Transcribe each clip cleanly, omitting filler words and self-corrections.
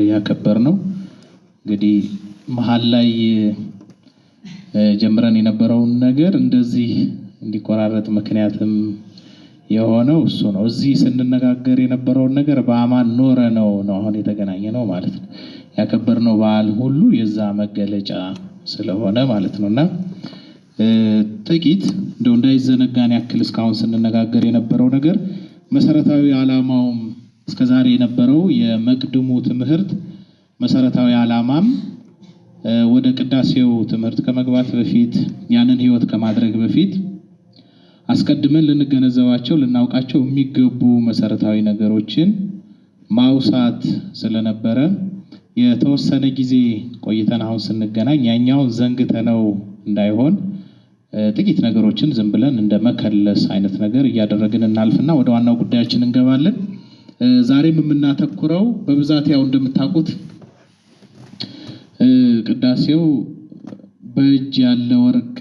ያከበርነው እንግዲህ መሃል ላይ ጀምረን የነበረውን ነገር እንደዚህ እንዲቆራረጥ ምክንያትም የሆነው እሱ ነው። እዚህ ስንነጋገር የነበረውን ነገር በአማን ኖረ ነው አሁን የተገናኘ ነው ማለት ነው። ያከበርነው በዓል ሁሉ የዛ መገለጫ ስለሆነ ማለት ነውና ጥቂት እንደው እንዳይዘነጋን ያክል እስካሁን ስንነጋገር የነበረው ነገር መሰረታዊ ዓላማውም እስከዛሬ የነበረው የመቅድሙ ትምህርት መሰረታዊ ዓላማም ወደ ቅዳሴው ትምህርት ከመግባት በፊት ያንን ህይወት ከማድረግ በፊት አስቀድመን ልንገነዘባቸው ልናውቃቸው የሚገቡ መሰረታዊ ነገሮችን ማውሳት ስለነበረ የተወሰነ ጊዜ ቆይተን አሁን ስንገናኝ ያኛውን ዘንግተነው እንዳይሆን ጥቂት ነገሮችን ዝም ብለን እንደ መከለስ አይነት ነገር እያደረግን እናልፍና ወደ ዋናው ጉዳያችን እንገባለን። ዛሬም የምናተኩረው በብዛት ያው እንደምታውቁት ቅዳሴው በእጅ ያለ ወርቅ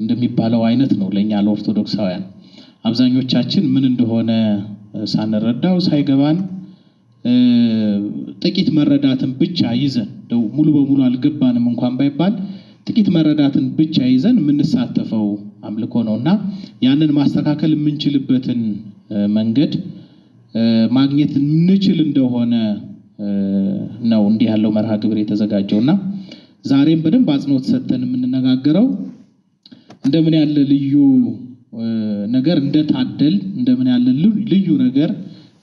እንደሚባለው አይነት ነው። ለኛ ለኦርቶዶክሳውያን አብዛኞቻችን ምን እንደሆነ ሳንረዳው ሳይገባን ጥቂት መረዳትን ብቻ ይዘን ሙሉ በሙሉ አልገባንም እንኳን ባይባል ጥቂት መረዳትን ብቻ ይዘን የምንሳተፈው አምልኮ ነውና ያንን ማስተካከል የምንችልበትን መንገድ ማግኘት እንችል እንደሆነ ነው እንዲህ ያለው መርሃ ግብር የተዘጋጀውና ዛሬም በደንብ አጽንኦት ሰጥተን የምንነጋገረው እንደምን ያለ ልዩ ነገር እንደታደል እንደምን ያለ ልዩ ነገር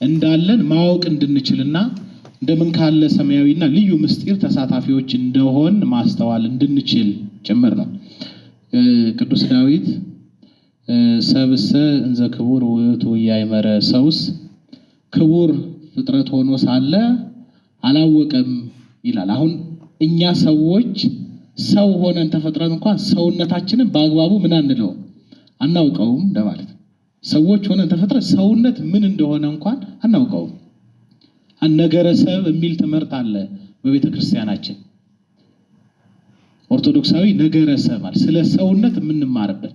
እንዳለን ማወቅ እንድንችልና እንደምን ካለ ሰማያዊና ልዩ ምስጢር ተሳታፊዎች እንደሆን ማስተዋል እንድንችል ጭምር ነው። ቅዱስ ዳዊት ሰብሰ እንዘ ክቡር ውእቱ ያይመረ ሰውስ ክቡር ፍጥረት ሆኖ ሳለ አላወቀም ይላል። አሁን እኛ ሰዎች ሰው ሆነን ተፈጥረን እንኳን ሰውነታችንን በአግባቡ ምን አንለው አናውቀውም እንደማለት ነው። ሰዎች ሆነን ተፈጥረን ሰውነት ምን እንደሆነ እንኳን አናውቀውም። ነገረ ሰብ የሚል ትምህርት አለ በቤተ ክርስቲያናችን ኦርቶዶክሳዊ ነገረ ሰብ ማለት ስለ ሰውነት የምንማርበት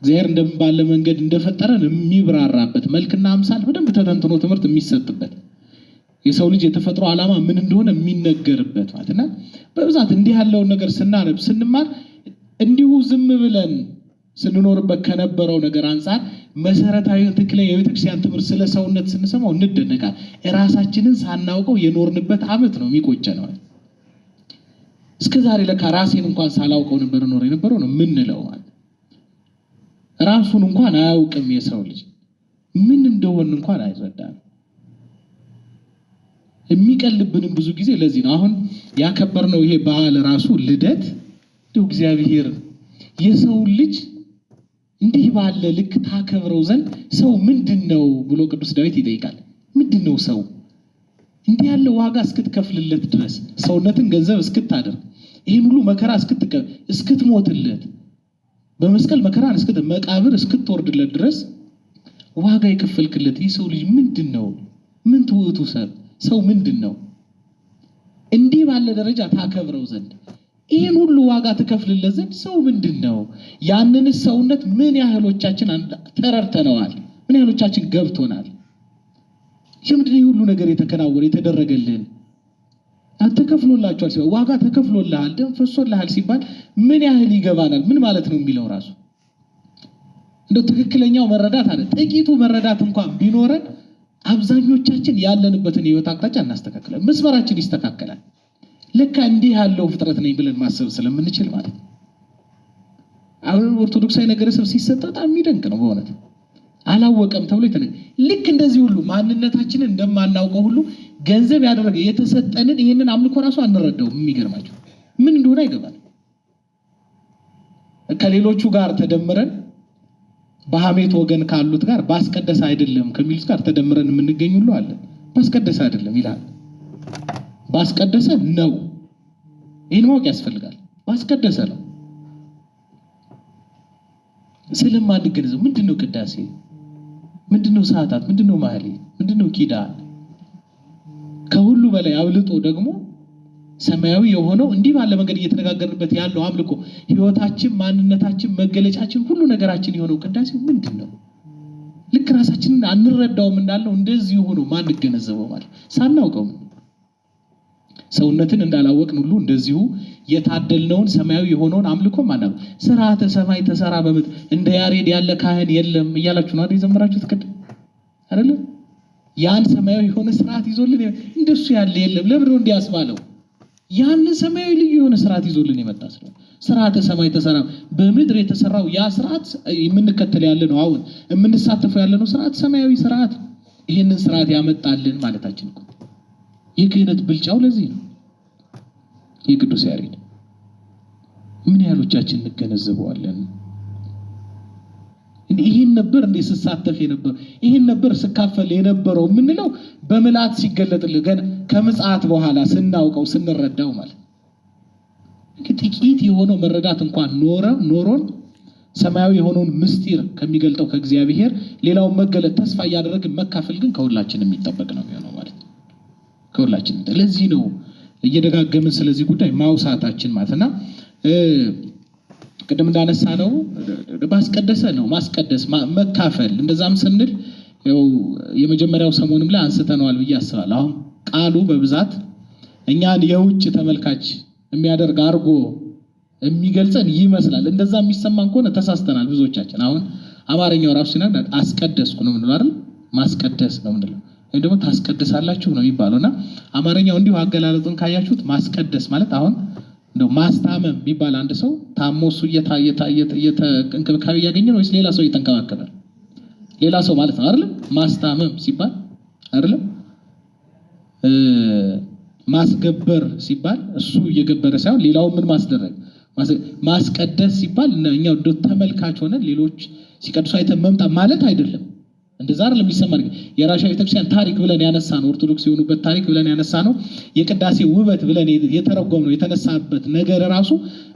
እግዚአብሔር እንደምን ባለ መንገድ እንደፈጠረን የሚብራራበት መልክና አምሳል በደንብ ተተንትኖ ትምህርት የሚሰጥበት የሰው ልጅ የተፈጥሮ ዓላማ ምን እንደሆነ የሚነገርበት ማለትና በብዛት እንዲህ ያለውን ነገር ስናነብ ስንማር እንዲሁ ዝም ብለን ስንኖርበት ከነበረው ነገር አንፃር መሰረታዊ ትክክለኛ የቤተክርስቲያን ትምህርት ስለ ሰውነት ስንሰማው እንደነቃል። ራሳችንን ሳናውቀው የኖርንበት ዓመት ነው የሚቆጨነው። እስከዛሬ ለካ ራሴን እንኳን ሳላውቀው ነበር ኖር የነበረው ነው ምንለው ማለት ራሱን እንኳን አያውቅም። የሰው ልጅ ምን እንደሆነ እንኳን አይረዳም። የሚቀልብንም ብዙ ጊዜ ለዚህ ነው አሁን ያከበርነው ይሄ በዓል ራሱ ልደት እግዚአብሔር የሰው ልጅ እንዲህ ባለ ልክ ታከብረው ዘንድ ሰው ምንድነው ብሎ ቅዱስ ዳዊት ይጠይቃል። ምንድነው ሰው እንዲህ ያለ ዋጋ እስክትከፍልለት ድረስ ሰውነትን ገንዘብ እስክታደርግ ይሄን ሁሉ መከራ እስክትሞትለት በመስቀል መከራን መቃብር እስክትወርድለት ድረስ ዋጋ የከፈልክለት ይህ ሰው ልጅ ምንድነው? ምን ትውቱ ሰው ምንድነው? እንዲህ ባለ ደረጃ ታከብረው ዘንድ ይሄን ሁሉ ዋጋ ተከፍልለት ዘንድ ሰው ምንድነው? ያንን ሰውነት ምን ያህሎቻችን ተረድተነዋል? ምን ያህሎቻችን ገብቶናል? ለምንድነው ሁሉ ነገር የተከናወነ የተደረገልን? ተከፍሎላችኋል ሲባል ዋጋ ተከፍሎልሃል ደም ፈሶልሃል ሲባል ምን ያህል ይገባናል? ምን ማለት ነው የሚለው ራሱ እንደው ትክክለኛው መረዳት አለ። ጥቂቱ መረዳት እንኳን ቢኖረን አብዛኞቻችን ያለንበትን ህይወት አቅጣጫ እናስተካክላለን። መስመራችን ይስተካከላል። ለካ እንዲህ ያለው ፍጥረት ነኝ ብለን ማሰብ ስለምንችል ማለት ነው። አሁን ኦርቶዶክሳዊ ነገረ ሰብ ሲሰጥ በጣም የሚደንቅ ነው በእውነት አላወቀም ተብሎ ልክ እንደዚህ ሁሉ ማንነታችንን እንደማናውቀው ሁሉ ገንዘብ ያደረገ የተሰጠንን ይሄንን አምልኮ ራሱ አንረዳውም። የሚገርማችሁ ምን እንደሆነ አይገባል። ከሌሎቹ ጋር ተደምረን በሐሜት ወገን ካሉት ጋር ባስቀደስ አይደለም ከሚሉት ጋር ተደምረን የምንገኝ ሁሉ አለ። ባስቀደስ አይደለም ይላል። ባስቀደሰ ነው። ይሄን ማወቅ ያስፈልጋል። ባስቀደሰ ነው። ስለማንገነዘብ ምንድነው ቅዳሴ? ምንድነው ሰዓታት? ምንድነው ማህሌት? ምንድነው ኪዳን? ከሁሉ በላይ አብልጦ ደግሞ ሰማያዊ የሆነው እንዲህ ባለ መንገድ እየተነጋገርንበት ያለው አምልኮ ህይወታችን፣ ማንነታችን፣ መገለጫችን ሁሉ ነገራችን የሆነው ቅዳሴ ምንድነው? ልክ ራሳችንን አንረዳውም እንዳለው እንደዚህ ሆኖ ማን ገነዘበው ማለት ሳናውቀው ሰውነትን እንዳላወቅን ሁሉ እንደዚሁ የታደልነውን ሰማያዊ የሆነውን አምልኮ ማናል ስርዓተ ሰማይ ተሰራ በምድር እንደ ያሬድ ያለ ካህን የለም እያላችሁ ነው አይደል የዘመራችሁት ቅድም አይደል? ያን ሰማያዊ የሆነ ስርዓት ይዞልን እንደሱ ያለ የለም። ለምን ነው እንዲያስባለው? ያን ሰማያዊ ልዩ የሆነ ስርዓት ይዞልን የመጣ ስለሆነ ስርዓተ ሰማይ ተሰራ በምድር የተሰራው ያ ስርዓት የምንከተል ያለ ነው። አሁን የምንሳተፈው ያለ ነው ስርዓት ሰማያዊ ስርዓት። ይሄንን ስርዓት ያመጣልን ማለታችን እኮ የክህነት ብልጫው ለዚህ ነው። የቅዱስ ያሬድ ምን ያህሎቻችን እንገነዘበዋለን? ይሄን ነበር እንደ ስሳተፍ የነበር ይሄን ነበር ስካፈል የነበረው የምንለው በመላት ሲገለጥልን ገና ከምጽአት በኋላ ስናውቀው ስንረዳው ማለት ጥቂት የሆነው መረዳት እንኳን ኖሮን ሰማያዊ የሆነውን ምስጢር ከሚገልጠው ከእግዚአብሔር ሌላውን መገለጥ ተስፋ እያደረግን መካፈል ግን ከሁላችን የሚጠበቅ ነው የሚሆነው ማለት ነው። ከሁላችን ለዚህ ነው እየደጋገምን ስለዚህ ጉዳይ ማውሳታችን ማለትና ቅድም እንዳነሳ ነው ማስቀደሰ ነው ማስቀደስ መካፈል እንደዛም ስንል ያው የመጀመሪያው ሰሞንም ላይ አንስተነዋል ብዬ አስባለሁ። አሁን ቃሉ በብዛት እኛን የውጭ ተመልካች የሚያደርግ አርጎ የሚገልጸን ይመስላል። እንደዛ የሚሰማን ከሆነ ተሳስተናል ብዙዎቻችን። አሁን አማርኛው ራሱ ሲናገር አስቀደስኩ ነው የምንለው አይደል? ማስቀደስ ነው የምንለው ወይ ደግሞ ታስቀድሳላችሁ ነው የሚባለውና አማርኛው እንዲሁ አገላለጡን ካያችሁት ማስቀደስ ማለት አሁን እንደው ማስታመም ቢባል አንድ ሰው ታሞሱ እንክብካቤ እያገኘ ነው ወይስ ሌላ ሰው እየተንከባከበ? ሌላ ሰው ማለት ነው አይደል? ማስታመም ሲባል አይደል? ማስገበር ሲባል እሱ እየገበረ ሳይሆን ሌላው ምን ማስደረግ ማስቀደስ ሲባል እኛው ተመልካች ሆነ ሌሎች ሲቀድሱ አይተን መምጣት ማለት አይደለም። እንደዛ አይደለም የሚሰማን። የራሻ ቤተክርስቲያን ታሪክ ብለን ያነሳ ነው ኦርቶዶክስ የሆኑበት ታሪክ ብለን ያነሳ ነው የቅዳሴ ውበት ብለን የተረጎምነው የተነሳበት ነገር ራሱ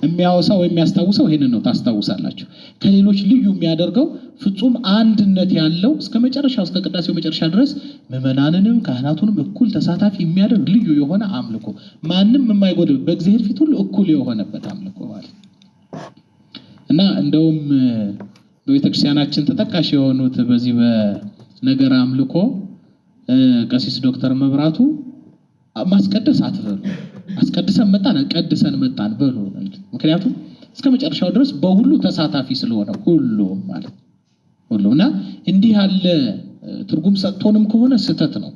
የሚያወሳው ወይ የሚያስታውሰው ይሄንን ነው። ታስታውሳላችሁ። ከሌሎች ልዩ የሚያደርገው ፍጹም አንድነት ያለው እስከ መጨረሻው እስከ ቅዳሴው መጨረሻ ድረስ ምዕመናንንም ካህናቱንም እኩል ተሳታፊ የሚያደርግ ልዩ የሆነ አምልኮ ማንም የማይጎድል በእግዚአብሔር ፊት ሁሉ እኩል የሆነበት አምልኮ ማለት እና እንደውም በቤተክርስቲያናችን ተጠቃሽ የሆኑት በዚህ በነገር አምልኮ ቀሲስ ዶክተር መብራቱ ማስቀደስ አትበሉ፣ አስቀድሰን መጣን ቀድሰን መጣን በሉ። ምክንያቱም እስከ መጨረሻው ድረስ በሁሉ ተሳታፊ ስለሆነ ሁሉ ማለት ሁሉና እንዲህ ያለ ትርጉም ሰጥቶንም ከሆነ ስህተት ነው።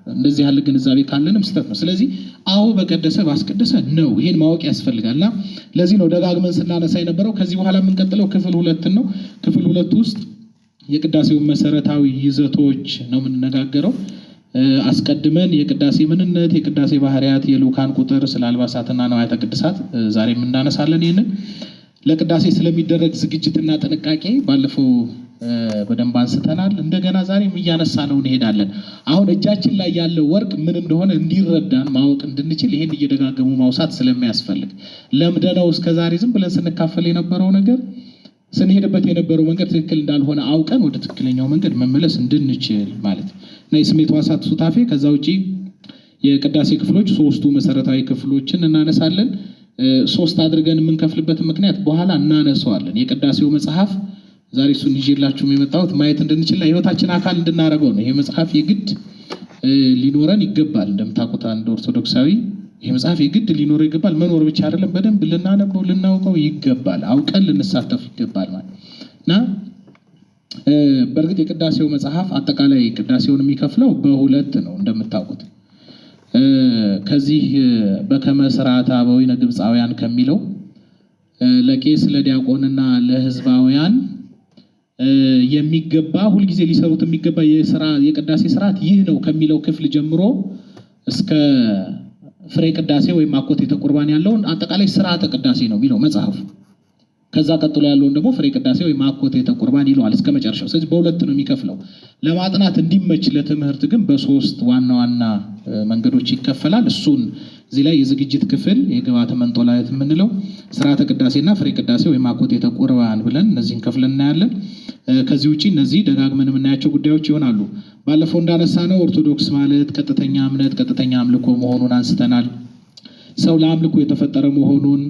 እንደዚህ ያለ ግንዛቤ ካለንም ስህተት ነው። ስለዚህ አዎ በቀደሰ ባስቀደሰ ነው። ይሄን ማወቅ ያስፈልጋልና ለዚህ ነው ደጋግመን ስናነሳ የነበረው። ከዚህ በኋላ የምንቀጥለው ክፍል 2 ነው። ክፍል 2 ውስጥ የቅዳሴውን መሰረታዊ ይዘቶች ነው የምንነጋገረው። አስቀድመን የቅዳሴ ምንነት፣ የቅዳሴ ባህሪያት፣ የልኡካን ቁጥር፣ ስለ አልባሳትና ንዋያተ ቅድሳት ዛሬም እናነሳለን። ይሄንን ለቅዳሴ ስለሚደረግ ዝግጅትና ጥንቃቄ ባለፈው በደንብ አንስተናል። እንደገና ዛሬም እያነሳ ነው እንሄዳለን። አሁን እጃችን ላይ ያለው ወርቅ ምን እንደሆነ እንዲረዳን ማወቅ እንድንችል ይሄን እየደጋገሙ ማውሳት ስለሚያስፈልግ ለምደነው እስከዛሬ ዝም ብለን ስንካፈል የነበረው ነገር ስንሄድበት የነበረው መንገድ ትክክል እንዳልሆነ አውቀን ወደ ትክክለኛው መንገድ መመለስ እንድንችል ማለት ነው እና የስሜት ሕዋሳት ሱታፌ ከዛ ውጪ የቅዳሴ ክፍሎች 3ቱ መሰረታዊ ክፍሎችን እናነሳለን። 3 አድርገን የምንከፍልበት ምክንያት በኋላ እናነሳዋለን። የቅዳሴው መጽሐፍ ዛሬ እሱን ይዤላችሁም የመጣሁት ማየት እንድንችል ህይወታችን አካል እንድናደርገው ነው። ይሄ መጽሐፍ የግድ ሊኖረን ይገባል። እንደምታውቁት አንድ ኦርቶዶክሳዊ ይሄ መጽሐፍ የግድ ሊኖረው ይገባል። መኖር ብቻ አይደለም፣ በደንብ ልናነበው ልናውቀው ይገባል። አውቀን ልንሳተፍ ይገባል ማለት እና በእርግጥ የቅዳሴው መጽሐፍ አጠቃላይ ቅዳሴውን የሚከፍለው በ2 ነው እንደምታውቁት። ከዚህ በከመ ሥርዓተ አበዊነ ግብፃውያን ከሚለው ለቄስ ለዲያቆንና ለሕዝባውያን የሚገባ ሁልጊዜ ሊሰሩት የሚገባ የቅዳሴ ስርዓት ይህ ነው ከሚለው ክፍል ጀምሮ እስከ ፍሬ ቅዳሴ ወይም አኮቴተ ቁርባን ያለውን አጠቃላይ ስርዓተ ቅዳሴ ነው የሚለው መጽሐፉ። ከዛ ቀጥሎ ያለውን ደግሞ ፍሬ ቅዳሴ ወይም አኮቴተ ቁርባን ይለዋል እስከ መጨረሻው። ስለዚህ በ2 ነው የሚከፍለው። ለማጥናት እንዲመች ለትምህርት ግን በ3 ዋና ዋና መንገዶች ይከፈላል። እሱን እዚህ ላይ የዝግጅት ክፍል የግብዓተ መንጦላዕት የምንለው ስርዓተ ቅዳሴና ፍሬ ቅዳሴ ወይም አኮቴተ ቁርባን ብለን እነዚህን ከፍለን እናያለን። ከዚህ ውጪ እነዚህ ደጋግመን የምናያቸው ጉዳዮች ይሆናሉ። ባለፈው እንዳነሳ ነው ኦርቶዶክስ ማለት ቀጥተኛ እምነት፣ ቀጥተኛ አምልኮ መሆኑን አንስተናል። ሰው ለአምልኮ የተፈጠረ መሆኑን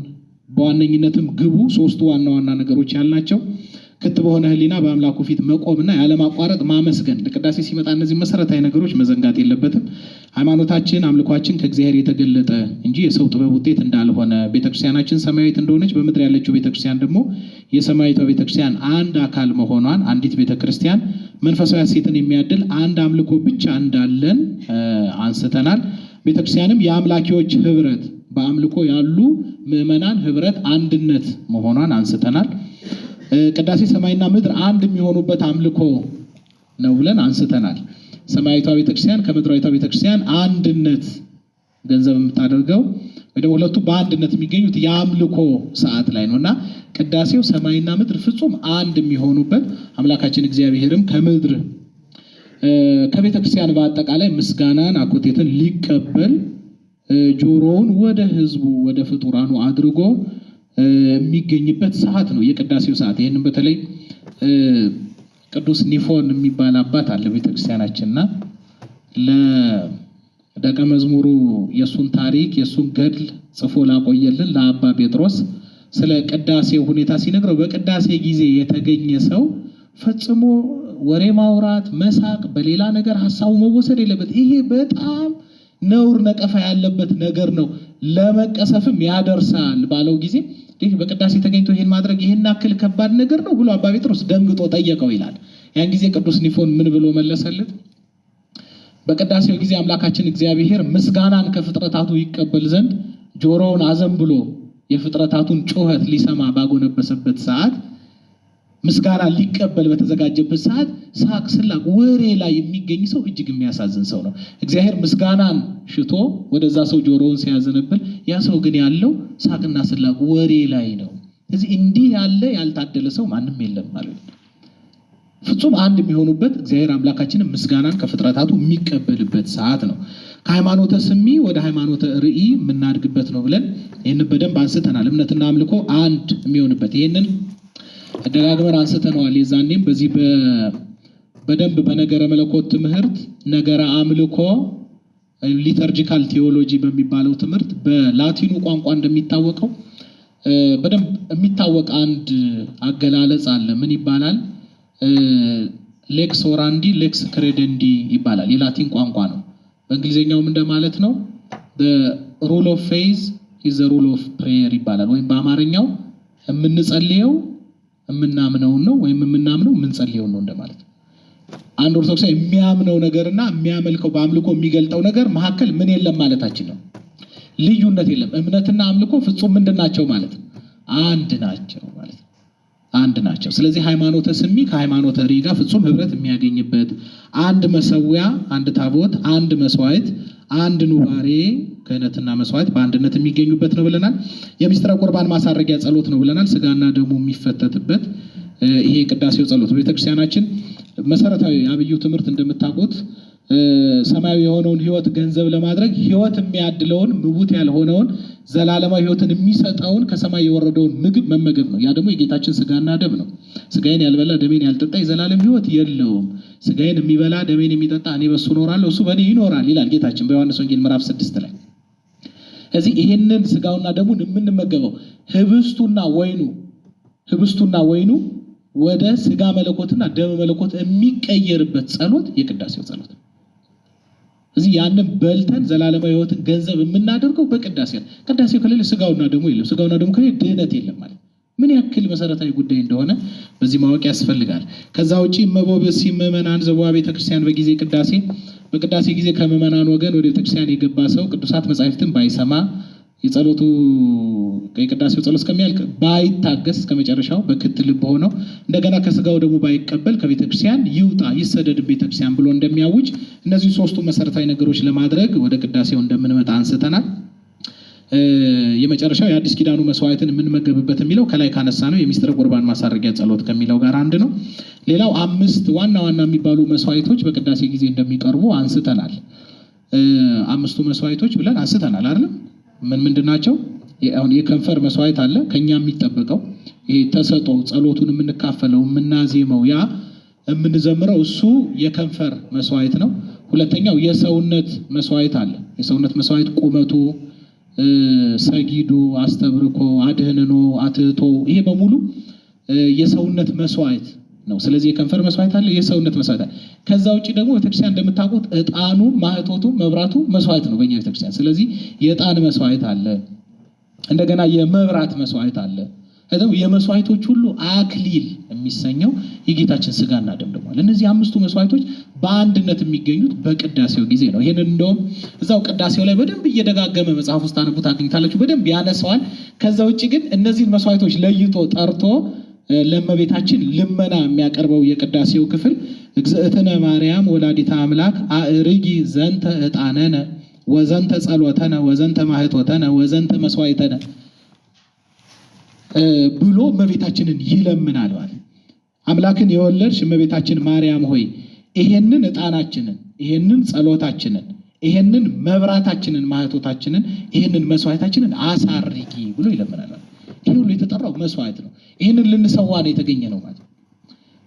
በዋነኝነትም ግቡ 3 ዋና ዋና ነገሮች ያልናቸው ክት በሆነ ሕሊና በአምላኩ ፊት መቆምና ያለማቋረጥ ማመስገን። ለቅዳሴ ሲመጣ እነዚህ መሰረታዊ ነገሮች መዘንጋት የለበትም። ሃይማኖታችን አምልኳችን ከእግዚአብሔር የተገለጠ እንጂ የሰው ጥበብ ውጤት እንዳልሆነ ቤተክርስቲያናችን ሰማያዊት እንደሆነች በምድር ያለችው ቤተክርስቲያን ደግሞ የሰማያዊቷ ቤተክርስቲያን አንድ አካል መሆኗን አንዲት ቤተክርስቲያን መንፈሳዊ ሐሴትን የሚያድል አንድ አምልኮ ብቻ እንዳለን አንስተናል። ቤተክርስቲያንም የአምላኪዎች ህብረት በአምልኮ ያሉ ምዕመናን ህብረት አንድነት መሆኗን አንስተናል። ቅዳሴ ሰማይና ምድር አንድ የሚሆኑበት አምልኮ ነው ብለን አንስተናል። ሰማያዊቷ ቤተክርስቲያን ከምድራዊቷ ቤተክርስቲያን አንድነት ገንዘብ የምታደርገው ወይ ደግሞ ሁለቱ በአንድነት የሚገኙት የአምልኮ ሰዓት ላይ ነውና ቅዳሴው ሰማይና ምድር ፍጹም አንድ የሚሆኑበት አምላካችን እግዚአብሔርም ከምድር ከቤተክርስቲያን በአጠቃላይ ምስጋናን አኮቴትን ሊቀበል ጆሮውን ወደ ህዝቡ ወደ ፍጡራኑ አድርጎ የሚገኝበት ሰዓት ነው የቅዳሴው ሰዓት። ይሄንን በተለይ ቅዱስ ኒፎን የሚባል አባት አለ ቤተክርስቲያናችንና ለደቀ መዝሙሩ የሱን ታሪክ የሱን ገድል ጽፎ ላቆየልን ለአባ ጴጥሮስ ስለ ቅዳሴው ሁኔታ ሲነግረው በቅዳሴ ጊዜ የተገኘ ሰው ፈጽሞ ወሬ ማውራት፣ መሳቅ፣ በሌላ ነገር ሐሳቡ መወሰድ የለበት። ይሄ በጣም ነውር ነቀፋ ያለበት ነገር ነው፣ ለመቀሰፍም ያደርሳል ባለው ጊዜ ይህ በቅዳሴ ተገኝቶ ይሄን ማድረግ ይሄን አክል ከባድ ነገር ነው ብሎ አባ ጴጥሮስ ደንግጦ ጠየቀው ይላል። ያን ጊዜ ቅዱስ ኒፎን ምን ብሎ መለሰለት? በቅዳሴው ጊዜ አምላካችን እግዚአብሔር ምስጋናን ከፍጥረታቱ ይቀበል ዘንድ ጆሮውን አዘንብሎ የፍጥረታቱን ጩኸት ሊሰማ ባጎነበሰበት ሰዓት ምስጋና ሊቀበል በተዘጋጀበት ሰዓት ሳቅ፣ ስላቅ፣ ወሬ ላይ የሚገኝ ሰው እጅግ የሚያሳዝን ሰው ነው። እግዚአብሔር ምስጋናን ሽቶ ወደዛ ሰው ጆሮውን ሲያዘነብል ያ ሰው ግን ያለው ሳቅና ስላቅ ወሬ ላይ ነው። ስለዚህ እንዲህ ያለ ያልታደለ ሰው ማንም የለም ማለት ነው። ፍጹም አንድ የሚሆኑበት እግዚአብሔር አምላካችንን ምስጋናን ከፍጥረታቱ የሚቀበልበት ሰዓት ነው። ከሃይማኖተ ስሚ ወደ ሃይማኖተ ርእይ የምናድግበት ነው ብለን ይህንን በደንብ አንስተናል። እምነትና አምልኮ አንድ የሚሆንበት ይህንን ደጋግመን አንስተነዋል። የዛኔም በዚህ በደንብ በነገረ መለኮት ትምህርት ነገረ አምልኮ ሊተርጂካል ቴዎሎጂ በሚባለው ትምህርት በላቲኑ ቋንቋ እንደሚታወቀው በደንብ የሚታወቅ አንድ አገላለጽ አለ። ምን ይባላል? ሌክስ ኦራንዲ ሌክስ ክሬደንዲ ይባላል። የላቲን ቋንቋ ነው። በእንግሊዝኛውም እንደማለት ነው። ሩል ኦፍ ፌዝ ኢዝ ዘ ሩል ኦፍ ፕሬየር ይባላል። ወይም በአማርኛው የምንጸልየው የምናምነውን ነው ወይም የምናምነው የምንጸልየውን ነው እንደማለት ነው። አንድ ኦርቶዶክሳዊ የሚያምነው ነገርና የሚያመልከው በአምልኮ የሚገልጠው ነገር መካከል ምን የለም ማለታችን ነው። ልዩነት የለም። እምነትና አምልኮ ፍጹም ምንድን ናቸው ማለት ነው? አንድ ናቸው ማለት ነው። አንድ ናቸው። ስለዚህ ሃይማኖተ ስሚ ከሃይማኖተ ርእይ ጋር ፍጹም ህብረት የሚያገኝበት አንድ መሰዊያ፣ አንድ ታቦት፣ አንድ መስዋዕት፣ አንድ ኑባሬ ክህነትና መስዋዕት በአንድነት የሚገኙበት ነው ብለናል። የምስጢረ ቁርባን ማሳረጊያ ጸሎት ነው ብለናል። ስጋና ደሙ የሚፈተትበት ይሄ ቅዳሴው ጸሎት ቤተክርስቲያናችን መሰረታዊ አብዩ ትምህርት እንደምታውቁት ሰማያዊ የሆነውን ህይወት ገንዘብ ለማድረግ ህይወት የሚያድለውን ምውት ያልሆነውን ዘላለማዊ ህይወትን የሚሰጠውን ከሰማይ የወረደውን ምግብ መመገብ ነው። ያ ደግሞ የጌታችን ስጋና ደም ነው። ስጋዬን ያልበላ ደሜን ያልጠጣ የዘላለም ህይወት የለውም። ስጋዬን የሚበላ ደሜን የሚጠጣ እኔ በሱ እኖራለሁ እሱ በእኔ ይኖራል ይላል ጌታችን በዮሐንስ ወንጌል ምዕራፍ 6 ላይ። ስለዚህ ይሄንን ስጋውና ደሙን የምንመገበው ህብስቱና ወይኑ ወደ ስጋ መለኮትና ደም መለኮት የሚቀየርበት ጸሎት የቅዳሴው ጸሎት ነው። እዚህ ያንን በልተን ዘላለማዊ ህይወትን ገንዘብ የምናደርገው በቅዳሴ ነው። ቅዳሴው ከሌለ ስጋውና ደሙ የለም። ስጋውና ደሙ ከሌለ ድህነት የለም ማለት ምን ያክል መሰረታዊ ጉዳይ እንደሆነ በዚህ ማወቅ ያስፈልጋል። ከዛ ውጪ መቦበሲ ምዕመናን ዘቦአ ቤተክርስቲያን በጊዜ ቅዳሴ በቅዳሴ ጊዜ ከምዕመናን ወገን ወደ ቤተክርስቲያን የገባ ሰው ቅዱሳት መጻሕፍትን ባይሰማ የጸሎቱ የቅዳሴው ጸሎት እስከሚያልቅ ባይታገስ ከመጨረሻው በክት ልብ ሆነው እንደገና ከስጋው ደግሞ ባይቀበል ከቤተክርስቲያን ይውጣ ይሰደድ ቤተክርስቲያን ብሎ እንደሚያውጅ እነዚህ ሶስቱ መሰረታዊ ነገሮች ለማድረግ ወደ ቅዳሴው እንደምንመጣ አንስተናል። የመጨረሻው የአዲስ ኪዳኑ መስዋዕትን የምንመገብበት የሚለው ከላይ ካነሳ ነው የምስጢረ ቁርባን ማሳረጊያ ጸሎት ከሚለው ጋር አንድ ነው። ሌላው 5 ዋና የሚባሉ መስዋዕቶች በቅዳሴ ጊዜ እንደሚቀርቡ አንስተናል። 5 መስዋዕቶች ብለን አንስተናል አይደል? ምንድን ናቸው? አሁን የከንፈር መስዋዕት አለ ከኛ የሚጠበቀው ይሄ ተሰጦ ጸሎቱን የምንካፈለው የምናዜመው ያ የምንዘምረው እሱ የከንፈር መስዋዕት ነው። ሁለተኛው የሰውነት መስዋዕት አለ። የሰውነት መስዋዕት ቁመቱ ሰጊዱ፣ አስተብርኮ፣ አድህንኖ፣ አትህቶ ይሄ በሙሉ የሰውነት መስዋዕት ነው። ስለዚህ የከንፈር መስዋዕት አለ፣ የሰውነት መስዋዕት አለ። ከዛ ውጪ ደግሞ ቤተክርስቲያን እንደምታውቁት ዕጣኑ ማህቶቱ መብራቱ መስዋዕት ነው በእኛ ቤተክርስቲያን። ስለዚህ የዕጣን መስዋዕት አለ፣ እንደገና የመብራት መስዋዕት አለ። ስለዚህ የመስዋዕቶች ሁሉ አክሊል የሚሰኘው የጌታችን ስጋና ደም ደግሞ አለ። እነዚህ አምስቱ መስዋዕቶች በአንድነት የሚገኙት በቅዳሴው ጊዜ ነው። ይሄንን እንደውም እዛው ቅዳሴው ላይ በደንብ እየደጋገመ መጽሐፍ ውስጥ አነቡት አግኝታላችሁ፣ በደንብ ያነሳዋል። ከዛ ውጪ ግን እነዚህን መስዋዕቶች ለይቶ ጠርቶ ለእመቤታችን ልመና የሚያቀርበው የቅዳሴው ክፍል እግዝእትነ ማርያም ወላዲተ አምላክ አእርጊ ዘንተ ዕጣነነ ወዘንተ ጸሎተነ ወዘንተ ማህቶተነ ወዘንተ መስዋዕተነ ብሎ እመቤታችንን ይለምናል ማለት። አምላክን የወለድሽ እመቤታችን ማርያም ሆይ ይሄንን ዕጣናችንን፣ ይሄንን ጸሎታችንን፣ ይሄንን መብራታችንን፣ ማህቶታችንን፣ ይሄንን መስዋዕታችንን አሳርጊ ብሎ ይለምናል። ይህ ሁሉ የተጠራው መስዋዕት ነው። ይሄንን ልንሰዋ ነው የተገኘ ነው ማለት።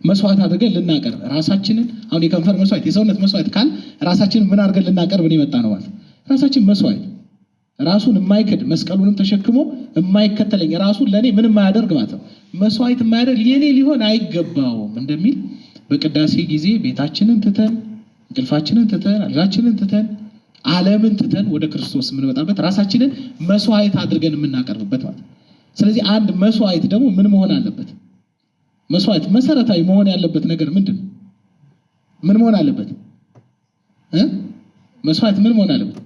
መስዋዕት አድርገን ልናቀርብ ራሳችንን፣ አሁን የከንፈር መስዋዕት የሰውነት መስዋዕት ካል ራሳችንን ምን አድርገን ልናቀርብ ነው የመጣ ነው ማለት። ራሳችን መስዋዕት ራሱን የማይክድ መስቀሉንም ተሸክሞ የማይከተለኝ ራሱን ለኔ ምንም የማያደርግ ማለት ነው። መስዋዕት የማያደርግ የኔ ሊሆን አይገባውም እንደሚል በቅዳሴ ጊዜ ቤታችንን ትተን እንቅልፋችንን ትተን አልጋችንን ትተን ዓለምን ትተን ወደ ክርስቶስ የምንመጣበት ራሳችንን መስዋዕት አድርገን የምናቀርብበት ማለት። ስለዚህ አንድ መስዋዕት ደግሞ ምን መሆን አለበት? መስዋዕት መሰረታዊ መሆን ያለበት ነገር ምንድን ነው? ምን መሆን አለበት? መስዋዕት ምን መሆን አለበት?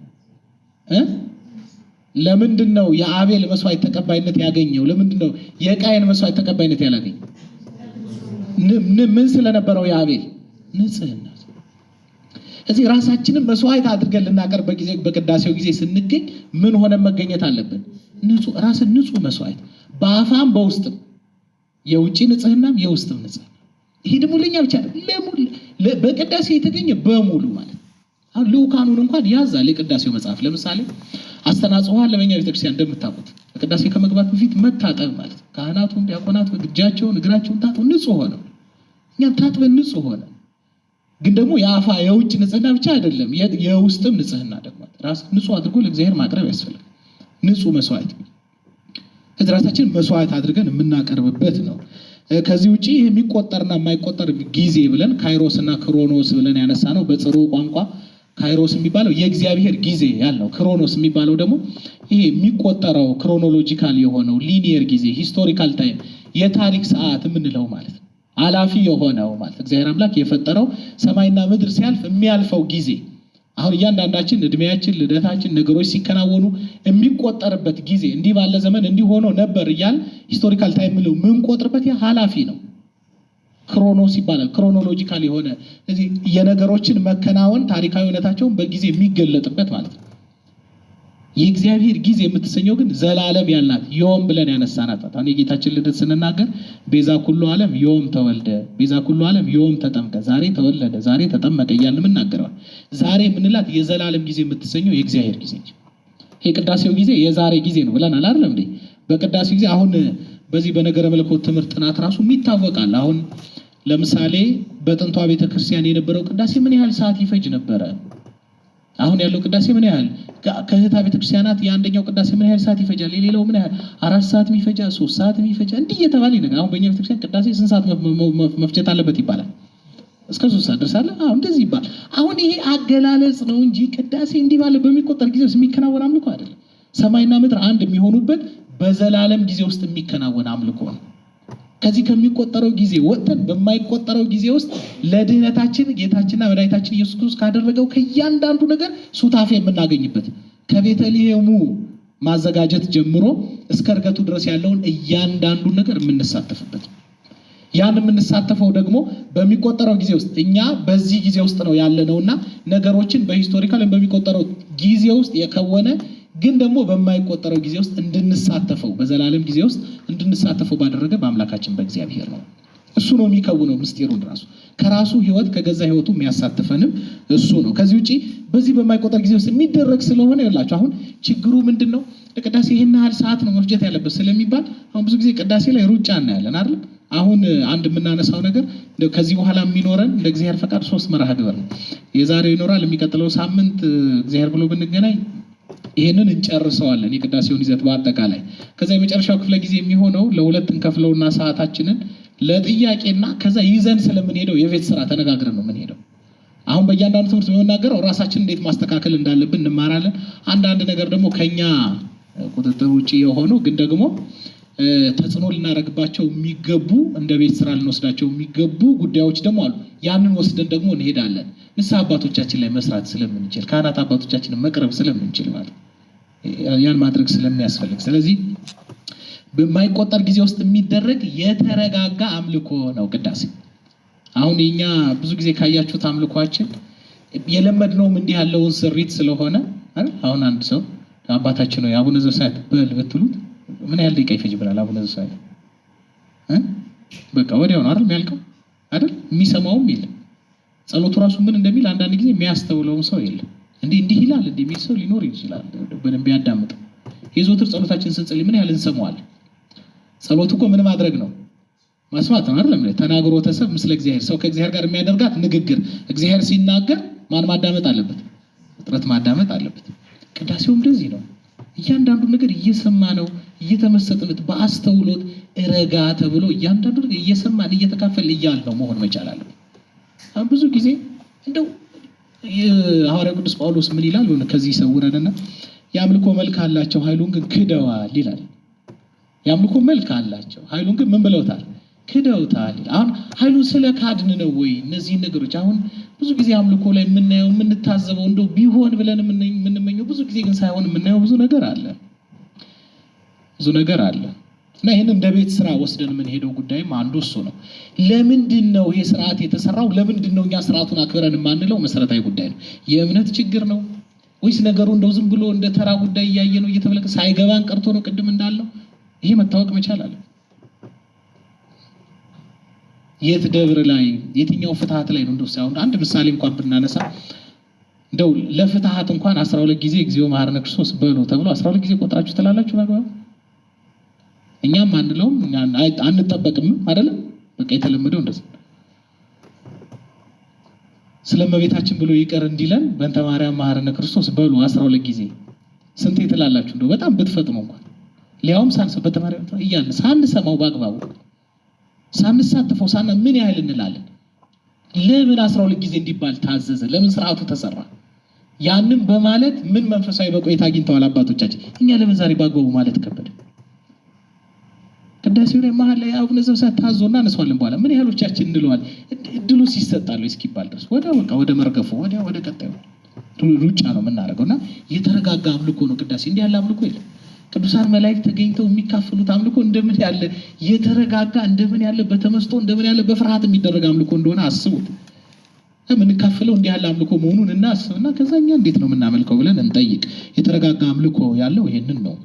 ለምንድን ነው የአቤል መስዋዕት ተቀባይነት ያገኘው? ለምንድን ነው የቃየን መስዋዕት ተቀባይነት ያላገኘው? ምን ስለነበረው የአቤል ንጽህና። እዚህ ራሳችንን መስዋዕት አድርገን ልናቀርብ በቅዳሴው ጊዜ ስንገኝ ምን ሆነ መገኘት አለብን? ንጹህ ራስን ንጹህ መስዋዕት በአፋም በውስጥም የውጪ ንጽህናም የውስጥም ንጽህና። ይሄ ደግሞ ለኛ ብቻ በቅዳሴ የተገኘ በሙሉ ማለት። አሁን ልኡካኑን እንኳን ያዛል የቅዳሴው መጽሐፍ። ለምሳሌ አስተናጽኦ ለበኛ ቤተክርስቲያን እንደምታውቁት በቅዳሴ ከመግባት በፊት መታጠብ ማለት ካህናቱም ዲያቆናቱ እጃቸውን እግራቸውን ታጥበው ንጹህ ሆነው እኛም ታጥበን ንጹህ ሆነን ግን ደግሞ የአፋ የውጭ ንጽህና ብቻ አይደለም የውስጥም ንጽህና ደግሞ ራስ ንጹህ አድርጎ ለእግዚአብሔር ማቅረብ ያስፈልጋል። ንጹህ መስዋዕት ራሳችን መስዋዕት አድርገን የምናቀርብበት ነው። ከዚህ ውጪ የሚቆጠርና የማይቆጠር ጊዜ ብለን ካይሮስና ክሮኖስ ብለን ያነሳ ነው። በጽሩ ቋንቋ ካይሮስ የሚባለው የእግዚአብሔር ጊዜ ያለው፣ ክሮኖስ የሚባለው ደግሞ ይሄ የሚቆጠረው ክሮኖሎጂካል የሆነው ሊኒየር ጊዜ ሂስቶሪካል ታይም የታሪክ ሰዓት የምንለው ማለት ነው። አላፊ የሆነው ማለት እግዚአብሔር አምላክ የፈጠረው ሰማይና ምድር ሲያልፍ የሚያልፈው ጊዜ። አሁን እያንዳንዳችን እድሜያችን ልደታችን ነገሮች ሲከናወኑ የሚቆጠርበት ጊዜ እንዲህ ባለ ዘመን እንዲህ ሆኖ ነበር እያል ሂስቶሪካል ታይም ብለው የምንቆጥርበት ያ ኃላፊ ነው። ክሮኖስ ይባላል። ክሮኖሎጂካል የሆነ እዚህ የነገሮችን መከናወን ታሪካዊነታቸውን በጊዜ የሚገለጥበት ማለት ነው። የእግዚአብሔር ጊዜ የምትሰኘው ግን ዘላለም ያልናት ዮም ብለን ያነሳናት። አሁን የጌታችን ልደት ስንናገር ቤዛ ኩሉ ዓለም ዮም ተወልደ፣ ቤዛ ኩሉ ዓለም ዮም ተጠምቀ፣ ዛሬ ተወለደ፣ ዛሬ ተጠመቀ እያልን የምናገረዋል። ዛሬ የምንላት የዘላለም ጊዜ የምትሰኘው የእግዚአብሔር ጊዜ እንጂ ይሄ ቅዳሴው ጊዜ የዛሬ ጊዜ ነው ብለናል አይደል እንዴ? በቅዳሴው ጊዜ አሁን በዚህ በነገረ መለኮት ትምህርት ጥናት ራሱ ይታወቃል። አሁን ለምሳሌ በጥንቷ ቤተክርስቲያን የነበረው ቅዳሴ ምን ያህል ሰዓት ይፈጅ ነበረ? አሁን ያለው ቅዳሴ ምን ያህል ከህታ ቤተክርስቲያናት የአንደኛው ቅዳሴ ምን ያህል ሰዓት ይፈጃል? የሌላው ምን ያህል 4 ሰዓት የሚፈጃ 3 ሰዓት የሚፈጃ እንዲህ እየተባለ ይነገራል። አሁን በእኛ ቤተክርስቲያን ቅዳሴ ስንት ሰዓት መፍጀት አለበት ይባላል? እስከ 3 ሰዓት ድረስ አለ። አሁን እንደዚህ ይባል። አሁን ይሄ አገላለጽ ነው እንጂ ቅዳሴ እንዲህ ባለ በሚቆጠር ጊዜ ውስጥ የሚከናወን አምልኮ አይደለም። ሰማይና ምድር አንድ የሚሆኑበት በዘላለም ጊዜ ውስጥ የሚከናወን አምልኮ ነው። ከዚህ ከሚቆጠረው ጊዜ ወጥተን በማይቆጠረው ጊዜ ውስጥ ለድህነታችን ጌታችንና መድኃኒታችን ኢየሱስ ክርስቶስ ካደረገው ከእያንዳንዱ ነገር ሱታፌ የምናገኝበት ከቤተልሔሙ ማዘጋጀት ጀምሮ እስከ ዕርገቱ ድረስ ያለውን እያንዳንዱ ነገር የምንሳተፍበት። ያን የምንሳተፈው ደግሞ በሚቆጠረው ጊዜ ውስጥ እኛ በዚህ ጊዜ ውስጥ ነው ያለነውና ነገሮችን በሂስቶሪካል በሚቆጠረው ጊዜ ውስጥ የከወነ ግን ደግሞ በማይቆጠረው ጊዜ ውስጥ እንድንሳተፈው በዘላለም ጊዜ ውስጥ እንድንሳተፈው ባደረገ በአምላካችን በእግዚአብሔር ነው። እሱ ነው የሚከውነው ምስጢሩን ራሱ ከራሱ ህይወት ከገዛ ህይወቱ የሚያሳትፈንም እሱ ነው። ከዚህ ውጪ በዚህ በማይቆጠር ጊዜ ውስጥ የሚደረግ ስለሆነ ይላችሁ አሁን ችግሩ ምንድነው? ለቅዳሴ ይሄን ያህል ሰዓት ነው መፍጀት ያለበት ስለሚባል አሁን ብዙ ጊዜ ቅዳሴ ላይ ሩጫ እናያለን አይደል? አሁን አንድ የምናነሳው ነገር ከዚህ በኋላ የሚኖረን እንደ እግዚአብሔር ፈቃድ 3 መርሃ ግብር ነው። የዛሬው ይኖራል። የሚቀጥለው ሳምንት እግዚአብሔር ብሎ ብንገናኝ ይሄንን እንጨርሰዋለን የቅዳሴውን ይዘት በአጠቃላይ። ከዛ የመጨረሻው ክፍለ ጊዜ የሚሆነው ለሁለት እንከፍለውና ሰዓታችንን ለጥያቄና ከዛ ይዘን ስለምንሄደው የቤት ስራ ተነጋግረን ነው የምንሄደው። አሁን በእያንዳንዱ ትምህርት የሚናገረው ራሳችን እንዴት ማስተካከል እንዳለብን እንማራለን። አንዳንድ ነገር ደግሞ ከኛ ቁጥጥር ውጪ የሆኑ ግን ደግሞ ተጽዕኖ ልናደርግባቸው የሚገቡ እንደ ቤት ስራ ልንወስዳቸው የሚገቡ ጉዳዮች ደግሞ አሉ። ያንን ወስደን ደግሞ እንሄዳለን። ንስሐ አባቶቻችን ላይ መስራት ስለምንችል፣ ካህናት አባቶቻችንን መቅረብ ስለምንችል ማለት ያን ማድረግ ስለሚያስፈልግ፣ ስለዚህ በማይቆጠር ጊዜ ውስጥ የሚደረግ የተረጋጋ አምልኮ ነው ቅዳሴ። አሁን የኛ ብዙ ጊዜ ካያችሁት አምልኳችን የለመድነውም እንዲህ ያለውን ስሪት ስለሆነ አይደል? አሁን አንድ ሰው አባታችን ነው አቡነ ዘበሰማያት በል ብትሉት ምን ያህል ደቂቃ ይፈጅብናል? አቡነ ዘበሰማያት በቃ ወዲያው ነው አይደል የሚያልቀው አይደል? የሚሰማውም የለም። ጸሎቱ ራሱ ምን እንደሚል አንዳንድ ጊዜ የሚያስተውለውም ሰው የለም። እንዲህ ይላል የሚል ሰው ሊኖር ይችላል በደንብ ያዳምጠው። የዘወትር ጸሎታችን ስንጸልይ ምን ያህል እንሰማዋለን? ጸሎቱ እኮ ምን ማድረግ ነው? መስማት ነው አይደል? ተናግሮተ ሰብእ ምስለ እግዚአብሔር፣ ሰው ከእግዚአብሔር ጋር የሚያደርጋት ንግግር። እግዚአብሔር ሲናገር ማን ማዳመጥ አለበት? ፍጥረት ማዳመጥ አለበት። ቅዳሴውም እንደዚህ ነው። እያንዳንዱ ነገር እየሰማ ነው እየተመሰጥነት በአስተውሎት ረጋ ተብሎ እያንዳንዱ ነገር እየሰማን እየተካፈል እያልነው መሆን መቻል አለበት። አሁን ብዙ ጊዜ እንደው የሐዋርያው ቅዱስ ጳውሎስ ምን ይላል? ከዚህ ይሰውረንና የአምልኮ መልክ አላቸው ኃይሉን ግን ክደዋል ይላል። የአምልኮ መልክ አላቸው ኃይሉን ግን ምን ብለውታል? ክደውታል። አሁን ኃይሉን ስለ ካድን ነው ወይ እነዚህ ነገሮች? አሁን ብዙ ጊዜ አምልኮ ላይ የምናየው የምንታዘበው እንደው ቢሆን ብለን የምንመኘው ብዙ ጊዜ ግን ሳይሆን የምናየው ብዙ ነገር አለ እና ይህን እንደ ቤት ስራ ወስደን የምንሄደው ጉዳይም አንዱ እሱ ነው። ለምንድን ነው ይሄ ስርዓት የተሰራው? ለምንድን ነው እኛ ስርዓቱን አክብረን የማንለው? መሰረታዊ ጉዳይ ነው። የእምነት ችግር ነው ወይስ ነገሩ እንደው ዝም ብሎ እንደ ተራ ጉዳይ እያየ ነው እየተመለከ ሳይገባን ቀርቶ ነው? ቅድም እንዳልነው ይሄ መታወቅ መቻል አለ። የት ደብር ላይ የትኛው ፍትሃት ላይ ነው? እንደው ሳይሆን አንድ ምሳሌ እንኳን ብናነሳ እንደው ለፍትሃት እንኳን 12 ጊዜ እግዚኦ መሐረነ ክርስቶስ በሉ ተብሎ 12 ጊዜ ቆጥራችሁ ትላላችሁ ማለት እኛም አንለውም አንጠበቅም አይደለም። በቃ የተለመደው እንደዚህ ስለመቤታችን ብሎ ይቀር እንዲለን በእንተ ማርያም መሐረነ ክርስቶስ በሉ 12 ጊዜ ስንት ትላላችሁ? እንደው በጣም ብትፈጥሙ እንኳን ሊያውም ሳንሰማው በተማሪው እያልን ሳንሰማው በአግባቡ ሳንሳተፈው ምን ያህል እንላለን? ለምን 12 ጊዜ እንዲባል ታዘዘ? ለምን ስርዓቱ ተሰራ? ያንን በማለት ምን መንፈሳዊ በቆይታ አግኝተዋል አባቶቻችን? እኛ ለምን ዛሬ በአግባቡ ማለት ከበደ? ቅዳሴው ላይ መሀል ላይ አቡነ ዘበሰማያት ታዞና አነሷልን በኋላ ምን ያህሎቻችን እንለዋል? እድሉ ሲሰጣሉ እስኪባል ድረስ ወደ መርገፉ ወደ ቀጣዩ ሩጫ ነው የምናደርገውና የተረጋጋ አምልኮ ነው ቅዳሴ። እንዲህ ያለ አምልኮ የለም። ቅዱሳን መላእክት ተገኝተው የሚካፈሉት አምልኮ እንደምን ያለ የተረጋጋ እንደምን ያለ በተመስጦ እንደምን ያለ በፍርሃት የሚደረግ አምልኮ እንደሆነ አስቡት። የምንካፈለው እንዲህ ያለ አምልኮ መሆኑን እናስብና ከዛኛ እንዴት ነው የምናመልከው ብለን እንጠይቅ። የተረጋጋ አምልኮ ያለው ይሄንን ነው።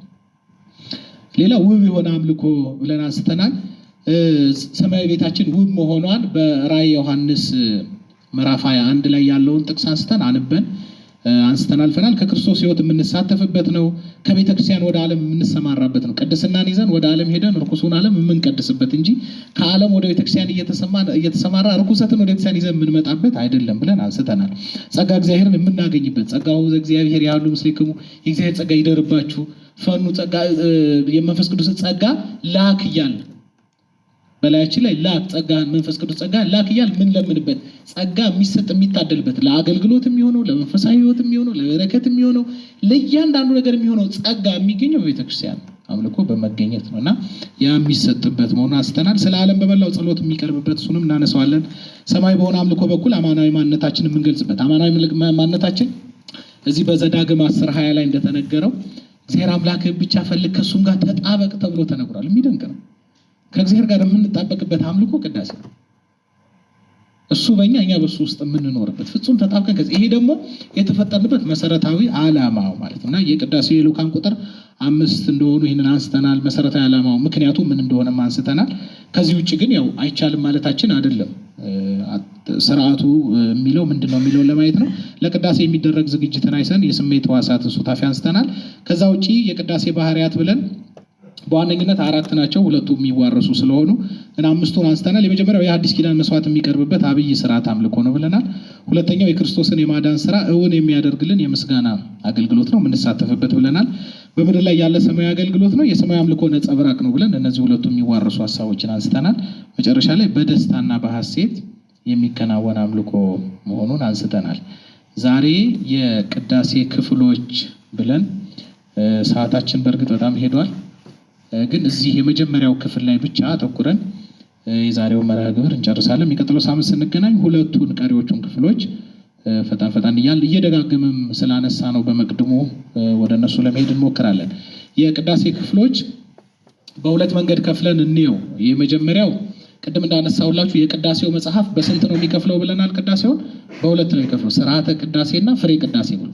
ሌላ ውብ የሆነ አምልኮ ብለን አንስተናል። ሰማያዊ ቤታችን ውብ መሆኗን በራዕየ ዮሐንስ ምዕራፍ 21 ላይ ያለውን ጥቅስ አንስተን አልፈናል። ከክርስቶስ ሕይወት የምንሳተፍበት ነው። ከቤተ ክርስቲያን ወደ ዓለም የምንሰማራበት ነው። ቅድስናን ይዘን ወደ ዓለም ሄደን ርኩሱን ዓለም የምንቀድስበት እንጂ ከዓለም ወደ ቤተ ክርስቲያን እየተሰማራ ርኩሰትን ወደ ቤተክርስቲያን ይዘን የምንመጣበት አይደለም ብለን አንስተናል። ጸጋ እግዚአብሔርን የምናገኝበት ጸጋው ዘእግዚአብሔር ያሉ ምስሌክሙ የእግዚአብሔር ጸጋ ይደርባችሁ ፈኑ ጸጋ የመንፈስ ቅዱስ ጸጋ ላክ እያል በላያችን ላይ ላክ ጸጋ መንፈስ ቅዱስ ጸጋ ላክ እያል ምን ለምንበት ጸጋ የሚሰጥ የሚታደልበት ለአገልግሎት የሚሆነው ለመንፈሳዊ ሕይወት የሚሆነው ለበረከት የሚሆነው ለእያንዳንዱ ነገር የሚሆነው ጸጋ የሚገኘው በቤተ ክርስቲያን አምልኮ በመገኘት ነውና ያ የሚሰጥበት መሆኑን አንስተናል። ስለ ዓለም በመላው ጸሎት የሚቀርብበት እሱንም እናነሳዋለን። ሰማይ በሆነ አምልኮ በኩል አማናዊ ማንነታችን የምንገልጽበት አማናዊ ማንነታችን እዚህ በዘዳግም 10:20 ላይ እንደተነገረው እግዚአብሔር አምላክህን ብቻ ፈልግ ከእሱም ጋር ተጣበቅ ተብሎ ተነግሯል። የሚደንቅ ነው። ከእግዚአብሔር ጋር የምንጣበቅበት አምልኮ ቅዳሴ ነው። እሱ በእኛ እኛ በሱ ውስጥ የምንኖርበት ፍጹም ተጣብቀን ከዚህ ይሄ ደግሞ የተፈጠርንበት መሰረታዊ ዓላማው ማለት ነውና የቅዳሴ የሉቃን ቁጥር 5 እንደሆኑ ይህንን አንስተናል። መሰረታዊ ዓላማው ምክንያቱም ምን እንደሆነ አንስተናል። ከዚህ ውጭ ግን ያው አይቻልም ማለታችን አይደለም። ስርዓቱ የሚለው ምንድነው የሚለውን ለማየት ነው። ለቅዳሴ የሚደረግ ዝግጅትን አይሰን የስሜት ሕዋሳትን ሱታፊ አንስተናል። ከዛ ውጪ የቅዳሴ ባህሪያት ብለን በዋነኝነት 4 ናቸው። ሁለቱ የሚዋረሱ ስለሆኑ እና 5ቱን አንስተናል። የመጀመሪያው የሐዲስ ኪዳን መስዋዕት የሚቀርብበት አብይ ስርዓት አምልኮ ነው ብለናል። ሁለተኛው የክርስቶስን የማዳን ስራ እውን የሚያደርግልን የምስጋና አገልግሎት ነው የምንሳተፍበት ብለናል። በምድር ላይ ያለ ሰማያዊ አገልግሎት ነው። የሰማያዊ አምልኮ ነጸብራቅ ነው ብለን እነዚህ ሁለቱ የሚዋረሱ ሀሳቦችን አንስተናል። መጨረሻ ላይ በደስታና በሐሴት የሚከናወን አምልኮ መሆኑን አንስተናል። ዛሬ የቅዳሴ ክፍሎች ብለን ሰዓታችን በእርግጥ በጣም ሄዷል፣ ግን እዚህ የመጀመሪያው ክፍል ላይ ብቻ አተኩረን የዛሬው መርሃ ግብር እንጨርሳለን። የሚቀጥለው ሳምንት ስንገናኝ ሁለቱን ቀሪዎቹን ክፍሎች ፈጣን እያልን እየደጋገምም ስላነሳ ነው በመቅድሞ ወደ እነሱ ለመሄድ እንሞክራለን። የቅዳሴ ክፍሎች በሁለት መንገድ ከፍለን እንየው። የመጀመሪያው ቅድም እንዳነሳውላችሁ የቅዳሴው መጽሐፍ በስንት ነው የሚከፍለው ብለናል? ቅዳሴውን በሁለት ነው የሚከፍለው፣ ስርዓተ ቅዳሴና ፍሬ ቅዳሴ ብሎ።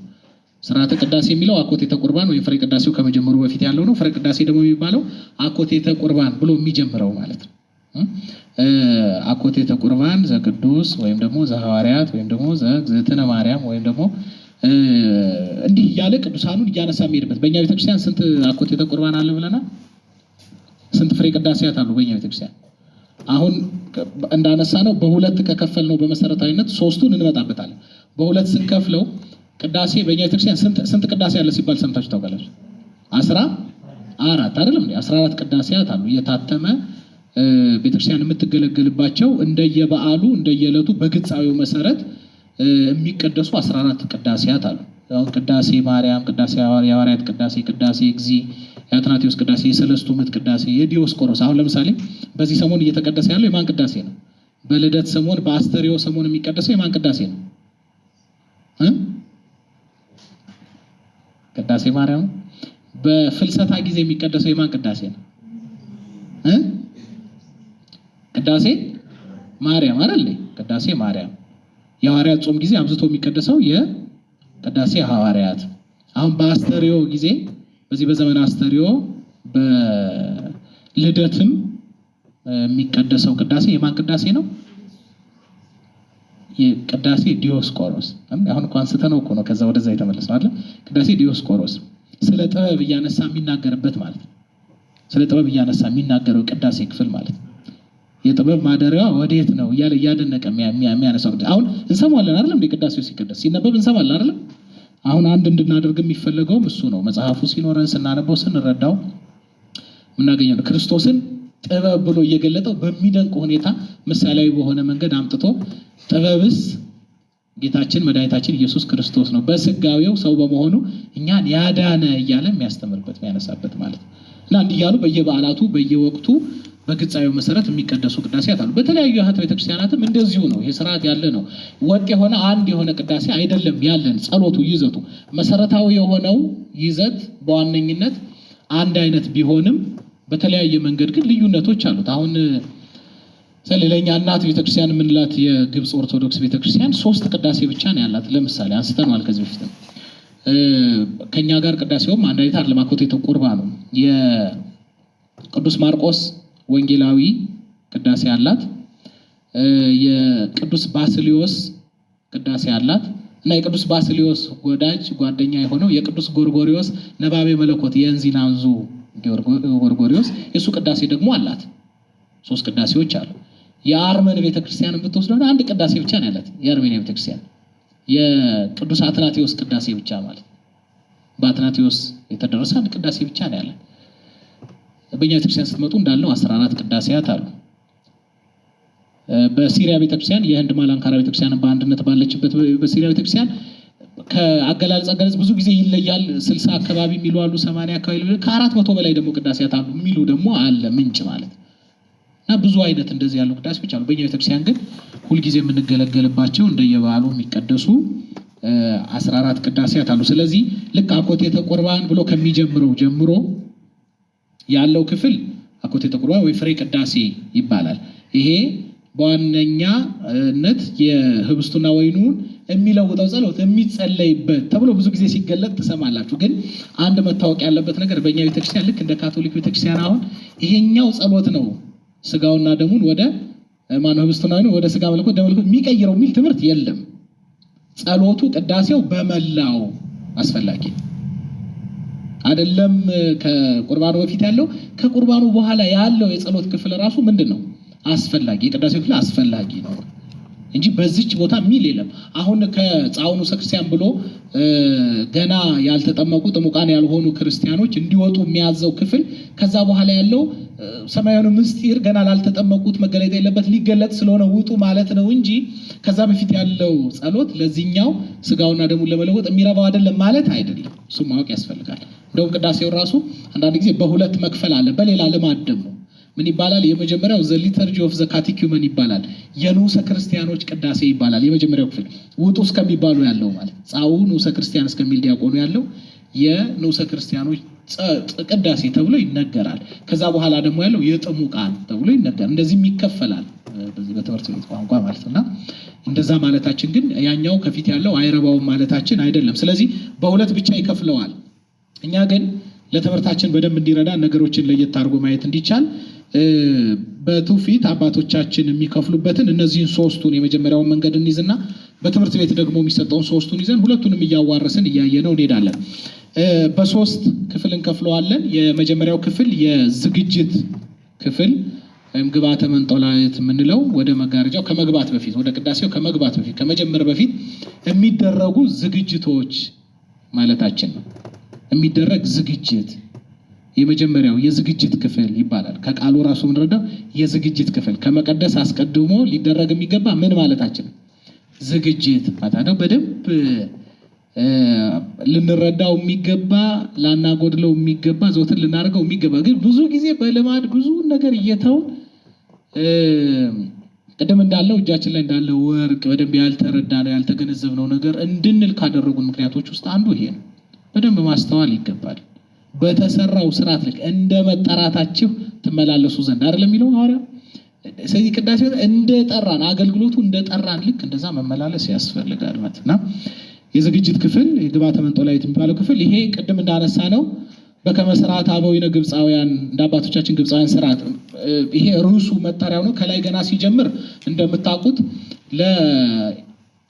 ስርዓተ ቅዳሴ የሚለው አኮቴተ ቁርባን ወይም ፍሬ ቅዳሴው ከመጀመሩ በፊት ያለው ነው። ፍሬ ቅዳሴ ደግሞ የሚባለው አኮቴተ ቁርባን ብሎ የሚጀምረው ማለት ነው። አኮቴተ ቁርባን ዘቅዱስ ወይም ደግሞ ዘሐዋርያት ወይም ደግሞ ዘእግዝእትነ ማርያም ወይም ደግሞ እንዲህ እያለ ቅዱሳኑን እያነሳ የሚሄድበት። በእኛ ቤተክርስቲያን ስንት አኮቴተ ቁርባን አለ ብለናል? ስንት ፍሬ ቅዳሴያት አሉ በእኛ ቤተክርስቲያን? አሁን እንዳነሳ ነው በሁለት ከከፈል ነው በመሰረታዊነት ሶስቱን እንመጣበታለን። በሁለት ስንከፍለው ቅዳሴ በእኛ ቤተክርስቲያን ስንት ቅዳሴ አለ ሲባል ሰምታችሁ ታውቃላችሁ? 14 አይደለም? 14 ቅዳሴያት አሉ የታተመ ቤተክርስቲያን የምትገለገልባቸው እንደየበዓሉ እንደየዕለቱ በግጻዊው መሰረት የሚቀደሱ 14 ቅዳሴያት አሉ። አሁን ቅዳሴ ማርያም፣ ቅዳሴ የሐዋርያት ቅዳሴ፣ ቅዳሴ እግዚእ፣ የአትናቴዎስ ቅዳሴ፣ የሰለስቱ ምዕት ቅዳሴ፣ የዲዮስቆሮስ። አሁን ለምሳሌ በዚህ ሰሞን እየተቀደሰ ያለው የማን ቅዳሴ ነው? በልደት ሰሞን በአስተሪዮ ሰሞን የሚቀደሰው የማን ቅዳሴ ነው? ቅዳሴ ማርያም። በፍልሰታ ጊዜ የሚቀደሰው የማን ቅዳሴ ነው? ቅዳሴ ማርያም አይደል? ቅዳሴ ማርያም። የሐዋርያት ጾም ጊዜ አብዝቶ የሚቀደሰው የቅዳሴ ሐዋርያት። አሁን በአስተሪዮ ጊዜ በዚህ በዘመን አስተሪዮ በልደትም የሚቀደሰው ቅዳሴ የማን ቅዳሴ ነው? የቅዳሴ ዲዮስቆሮስ። አሁን እንኳን አንስተነው እኮ ነው ከዛ ወደዛ የተመለሰው አይደል? ቅዳሴ ዲዮስቆሮስ ስለ ጥበብ እያነሳ የሚናገርበት ማለት ነው። ስለ ጥበብ እያነሳ የሚናገረው ቅዳሴ ክፍል ማለት ነው። የጥበብ ማደሪያዋ ወዴት ነው እያለ እያደነቀ የሚያነሳው። አሁን እንሰማለን አይደለም? ቅዳሴው ሲቀደስ ሲነበብ እንሰማለን አይደለም? አሁን አንድ እንድናደርግ የሚፈለገውም እሱ ነው። መጽሐፉ ሲኖረን ስናነበው ስንረዳው የምናገኘው ነው። ክርስቶስን ጥበብ ብሎ እየገለጠው በሚደንቅ ሁኔታ ምሳሌያዊ በሆነ መንገድ አምጥቶ ጥበብስ ጌታችን መድኃኒታችን ኢየሱስ ክርስቶስ ነው፣ በስጋዌው ሰው በመሆኑ እኛን ያዳነ እያለ የሚያስተምርበት የሚያነሳበት ማለት ነው። እና እንዲህ እያሉ በየበዓላቱ በየወቅቱ በግጻዊው መሰረት የሚቀደሱ ቅዳሴያት አሉ። በተለያዩ የአኃት ቤተክርስቲያናትም እንደዚሁ ነው። ይሄ ስርዓት ያለ ነው። ወጥ የሆነ አንድ የሆነ ቅዳሴ አይደለም ያለን። ጸሎቱ ይዘቱ መሰረታዊ የሆነው ይዘት በዋነኝነት አንድ አይነት ቢሆንም በተለያየ መንገድ ግን ልዩነቶች አሉት። አሁን ስለሌላኛ እናት ቤተክርስቲያን የምንላት የግብፅ ኦርቶዶክስ ቤተክርስቲያን 3 ቅዳሴ ብቻ ነው ያላት። ለምሳሌ አንስተናል ከዚህ በፊት ከኛ ጋር ቅዳሴውም አንድ አይነት አይደለም። አኮቴተ ቁርባን ነው። የቅዱስ ማርቆስ ወንጌላዊ ቅዳሴ አላት። የቅዱስ ባስልዮስ ቅዳሴ አላት እና የቅዱስ ባስልዮስ ወዳጅ ጓደኛ የሆነው የቅዱስ ጎርጎሪዮስ ነባቤ መለኮት የእንዚናንዙ ጎርጎሪዮስ የሱ ቅዳሴ ደግሞ አላት። 3 ቅዳሴዎች አሉ። የአርመን ቤተክርስቲያን ብትወስደው አንድ ቅዳሴ ብቻ ነው ያላት። የአርሜኒያ ቤተክርስቲያን የቅዱስ አትናቴዎስ ቅዳሴ ብቻ ማለት በአትናቴዎስ የተደረሰ አንድ ቅዳሴ ብቻ ነው ያላት። በእኛ ቤተክርስቲያን ስትመጡ እንዳለው 14 ቅዳሴያት አሉ። በሲሪያ ቤተክርስቲያን የህንድ ማላንካራ ቤተክርስቲያን በአንድነት ባለችበት በሲሪያ ቤተክርስቲያን ከአገላለጽ ብዙ ጊዜ ይለያል። 60 አካባቢ የሚሉ አሉ፣ 80 አካባቢ ከ400 በላይ ደግሞ ቅዳሴያት አሉ የሚሉ ደግሞ አለ ምንጭ ማለት እና ብዙ አይነት እንደዚህ ያሉ ቅዳሴዎች አሉ። በእኛ ቤተክርስቲያን ግን ሁልጊዜ የምንገለገልባቸው እንደየበዓሉ የሚቀደሱ 14 ቅዳሴያት አሉ። ስለዚህ ልክ አኮቴተ ቁርባን ብሎ ከሚጀምረው ጀምሮ ያለው ክፍል አኮቴተ ቁርባን ወይ ፍሬ ቅዳሴ ይባላል። ይሄ በዋነኛነት የህብስቱና ወይኑን የሚለውጠው ጸሎት የሚጸለይበት ተብሎ ብዙ ጊዜ ሲገለጥ ትሰማላችሁ። ግን አንድ መታወቅ ያለበት ነገር በእኛ ቤተክርስቲያን ልክ እንደ ካቶሊክ ቤተክርስቲያን አሁን ይሄኛው ጸሎት ነው ስጋውና ደሙን ወደ ህብስቱና ወይኑን ወደ ስጋ መለኮት ደም መለኮት የሚቀይረው የሚል ትምህርት የለም። ጸሎቱ ቅዳሴው በመላው አስፈላጊ አይደለም። ከቁርባኑ በፊት ያለው ከቁርባኑ በኋላ ያለው የጸሎት ክፍል ራሱ ምንድነው? አስፈላጊ። የቅዳሴው ክፍል አስፈላጊ ነው እንጂ በዚች ቦታ ሚል የለም። አሁን ከጻውኑ ክርስቲያን ብሎ ገና ያልተጠመቁ ጥሙቃን ያልሆኑ ክርስቲያኖች እንዲወጡ የሚያዘው ክፍል ከዛ በኋላ ያለው ሰማያዊ ምስጢር ገና ላልተጠመቁት መገለጥ የለበት ሊገለጥ ስለሆነ ውጡ ማለት ነው እንጂ ከዛ በፊት ያለው ጸሎት ለዚህኛው ስጋውና ደሙን ለመለወጥ የሚረባው አይደለም ማለት አይደለም። እሱ ማወቅ ያስፈልጋል። እንደውም ቅዳሴው ራሱ አንዳንድ ጊዜ በሁለት መክፈል አለ። በሌላ ልማድ ደግሞ ምን ይባላል? የመጀመሪያው ዘ ሊተርጂ ኦፍ ዘ ካቴኪዩመን ይባላል። የንዑሰ ክርስቲያኖች ቅዳሴ ይባላል። የመጀመሪያው ክፍል ውጡ እስከሚባሉ ያለው ማለት ጻኡ ንዑሰ ክርስቲያን እስከሚል ዲያቆኑ ያለው የንዑሰ ክርስቲያኖች ቅዳሴ ተብሎ ይነገራል። ከዛ በኋላ ደግሞ ያለው የጥሙቃን ተብሎ ይነገራል። እንደዚህ ይከፈላል በዚህ በትምህርት ቤት ቋንቋ ማለት ነውና እንደዛ ማለታችን ግን ያኛው ከፊት ያለው አይረባውም ማለታችን አይደለም። ስለዚህ በሁለት ብቻ ይከፍለዋል። እኛ ግን ለትምህርታችን በደንብ እንዲረዳ ነገሮችን ለየት አድርጎ ማየት እንዲቻል በትውፊት አባቶቻችን የሚከፍሉበትን እነዚህን ሶስቱን የመጀመሪያውን መንገድ እንይዝና በትምህርት ቤት ደግሞ የሚሰጠውን ሶስቱን ይዘን ሁለቱንም እያዋረስን እያየነው እንሄዳለን። በሶስት ክፍል እንከፍለዋለን። የመጀመሪያው ክፍል የዝግጅት ክፍል ወይም ግብአተ መንጦላዕት የምንለው ወደ መጋረጃው ከመግባት በፊት ወደ ቅዳሴው ከመግባት በፊት ከመጀመር በፊት የሚደረጉ ዝግጅቶች ማለታችን ነው። የሚደረግ ዝግጅት የመጀመሪያው የዝግጅት ክፍል ይባላል። ከቃሉ ራሱ ምንረዳው የዝግጅት ክፍል ከመቀደስ አስቀድሞ ሊደረግ የሚገባ ምን ማለታችን ነው? ዝግጅት ማለት ነው። በደንብ ልንረዳው የሚገባ ላናጎድለው የሚገባ ዘወትር ልናደርገው የሚገባ ግን ብዙ ጊዜ በልማድ ብዙ ነገር እየተው ቅድም እንዳለው እጃችን ላይ እንዳለው ወርቅ በደንብ ያልተረዳነው ያልተገነዘብነው ነገር እንድንል ካደረጉን ምክንያቶች ውስጥ አንዱ ይሄ ነው። በደንብ ማስተዋል ይገባል። በተሰራው ስርዓት ልክ እንደ መጠራታችሁ ትመላለሱ ዘንድ አይደለም የሚለው ሐዋርያው። ስለዚህ ቅዳሴው እንደ ጠራን አገልግሎቱ እንደ ጠራን ልክ እንደዛ መመላለስ ያስፈልጋል ማለትና የዝግጅት ክፍል የግብአተ መንጦላዕት የሚባለው ክፍል ይሄ ቅድም እንዳነሳ ነው በከመ ሥርዓተ አበዊነ ግብፃውያን እንደ አባቶቻችን ግብፃውያን ስርዓት ይሄ ርዕሱ መጠሪያው ነው። ከላይ ገና ሲጀምር እንደምታውቁት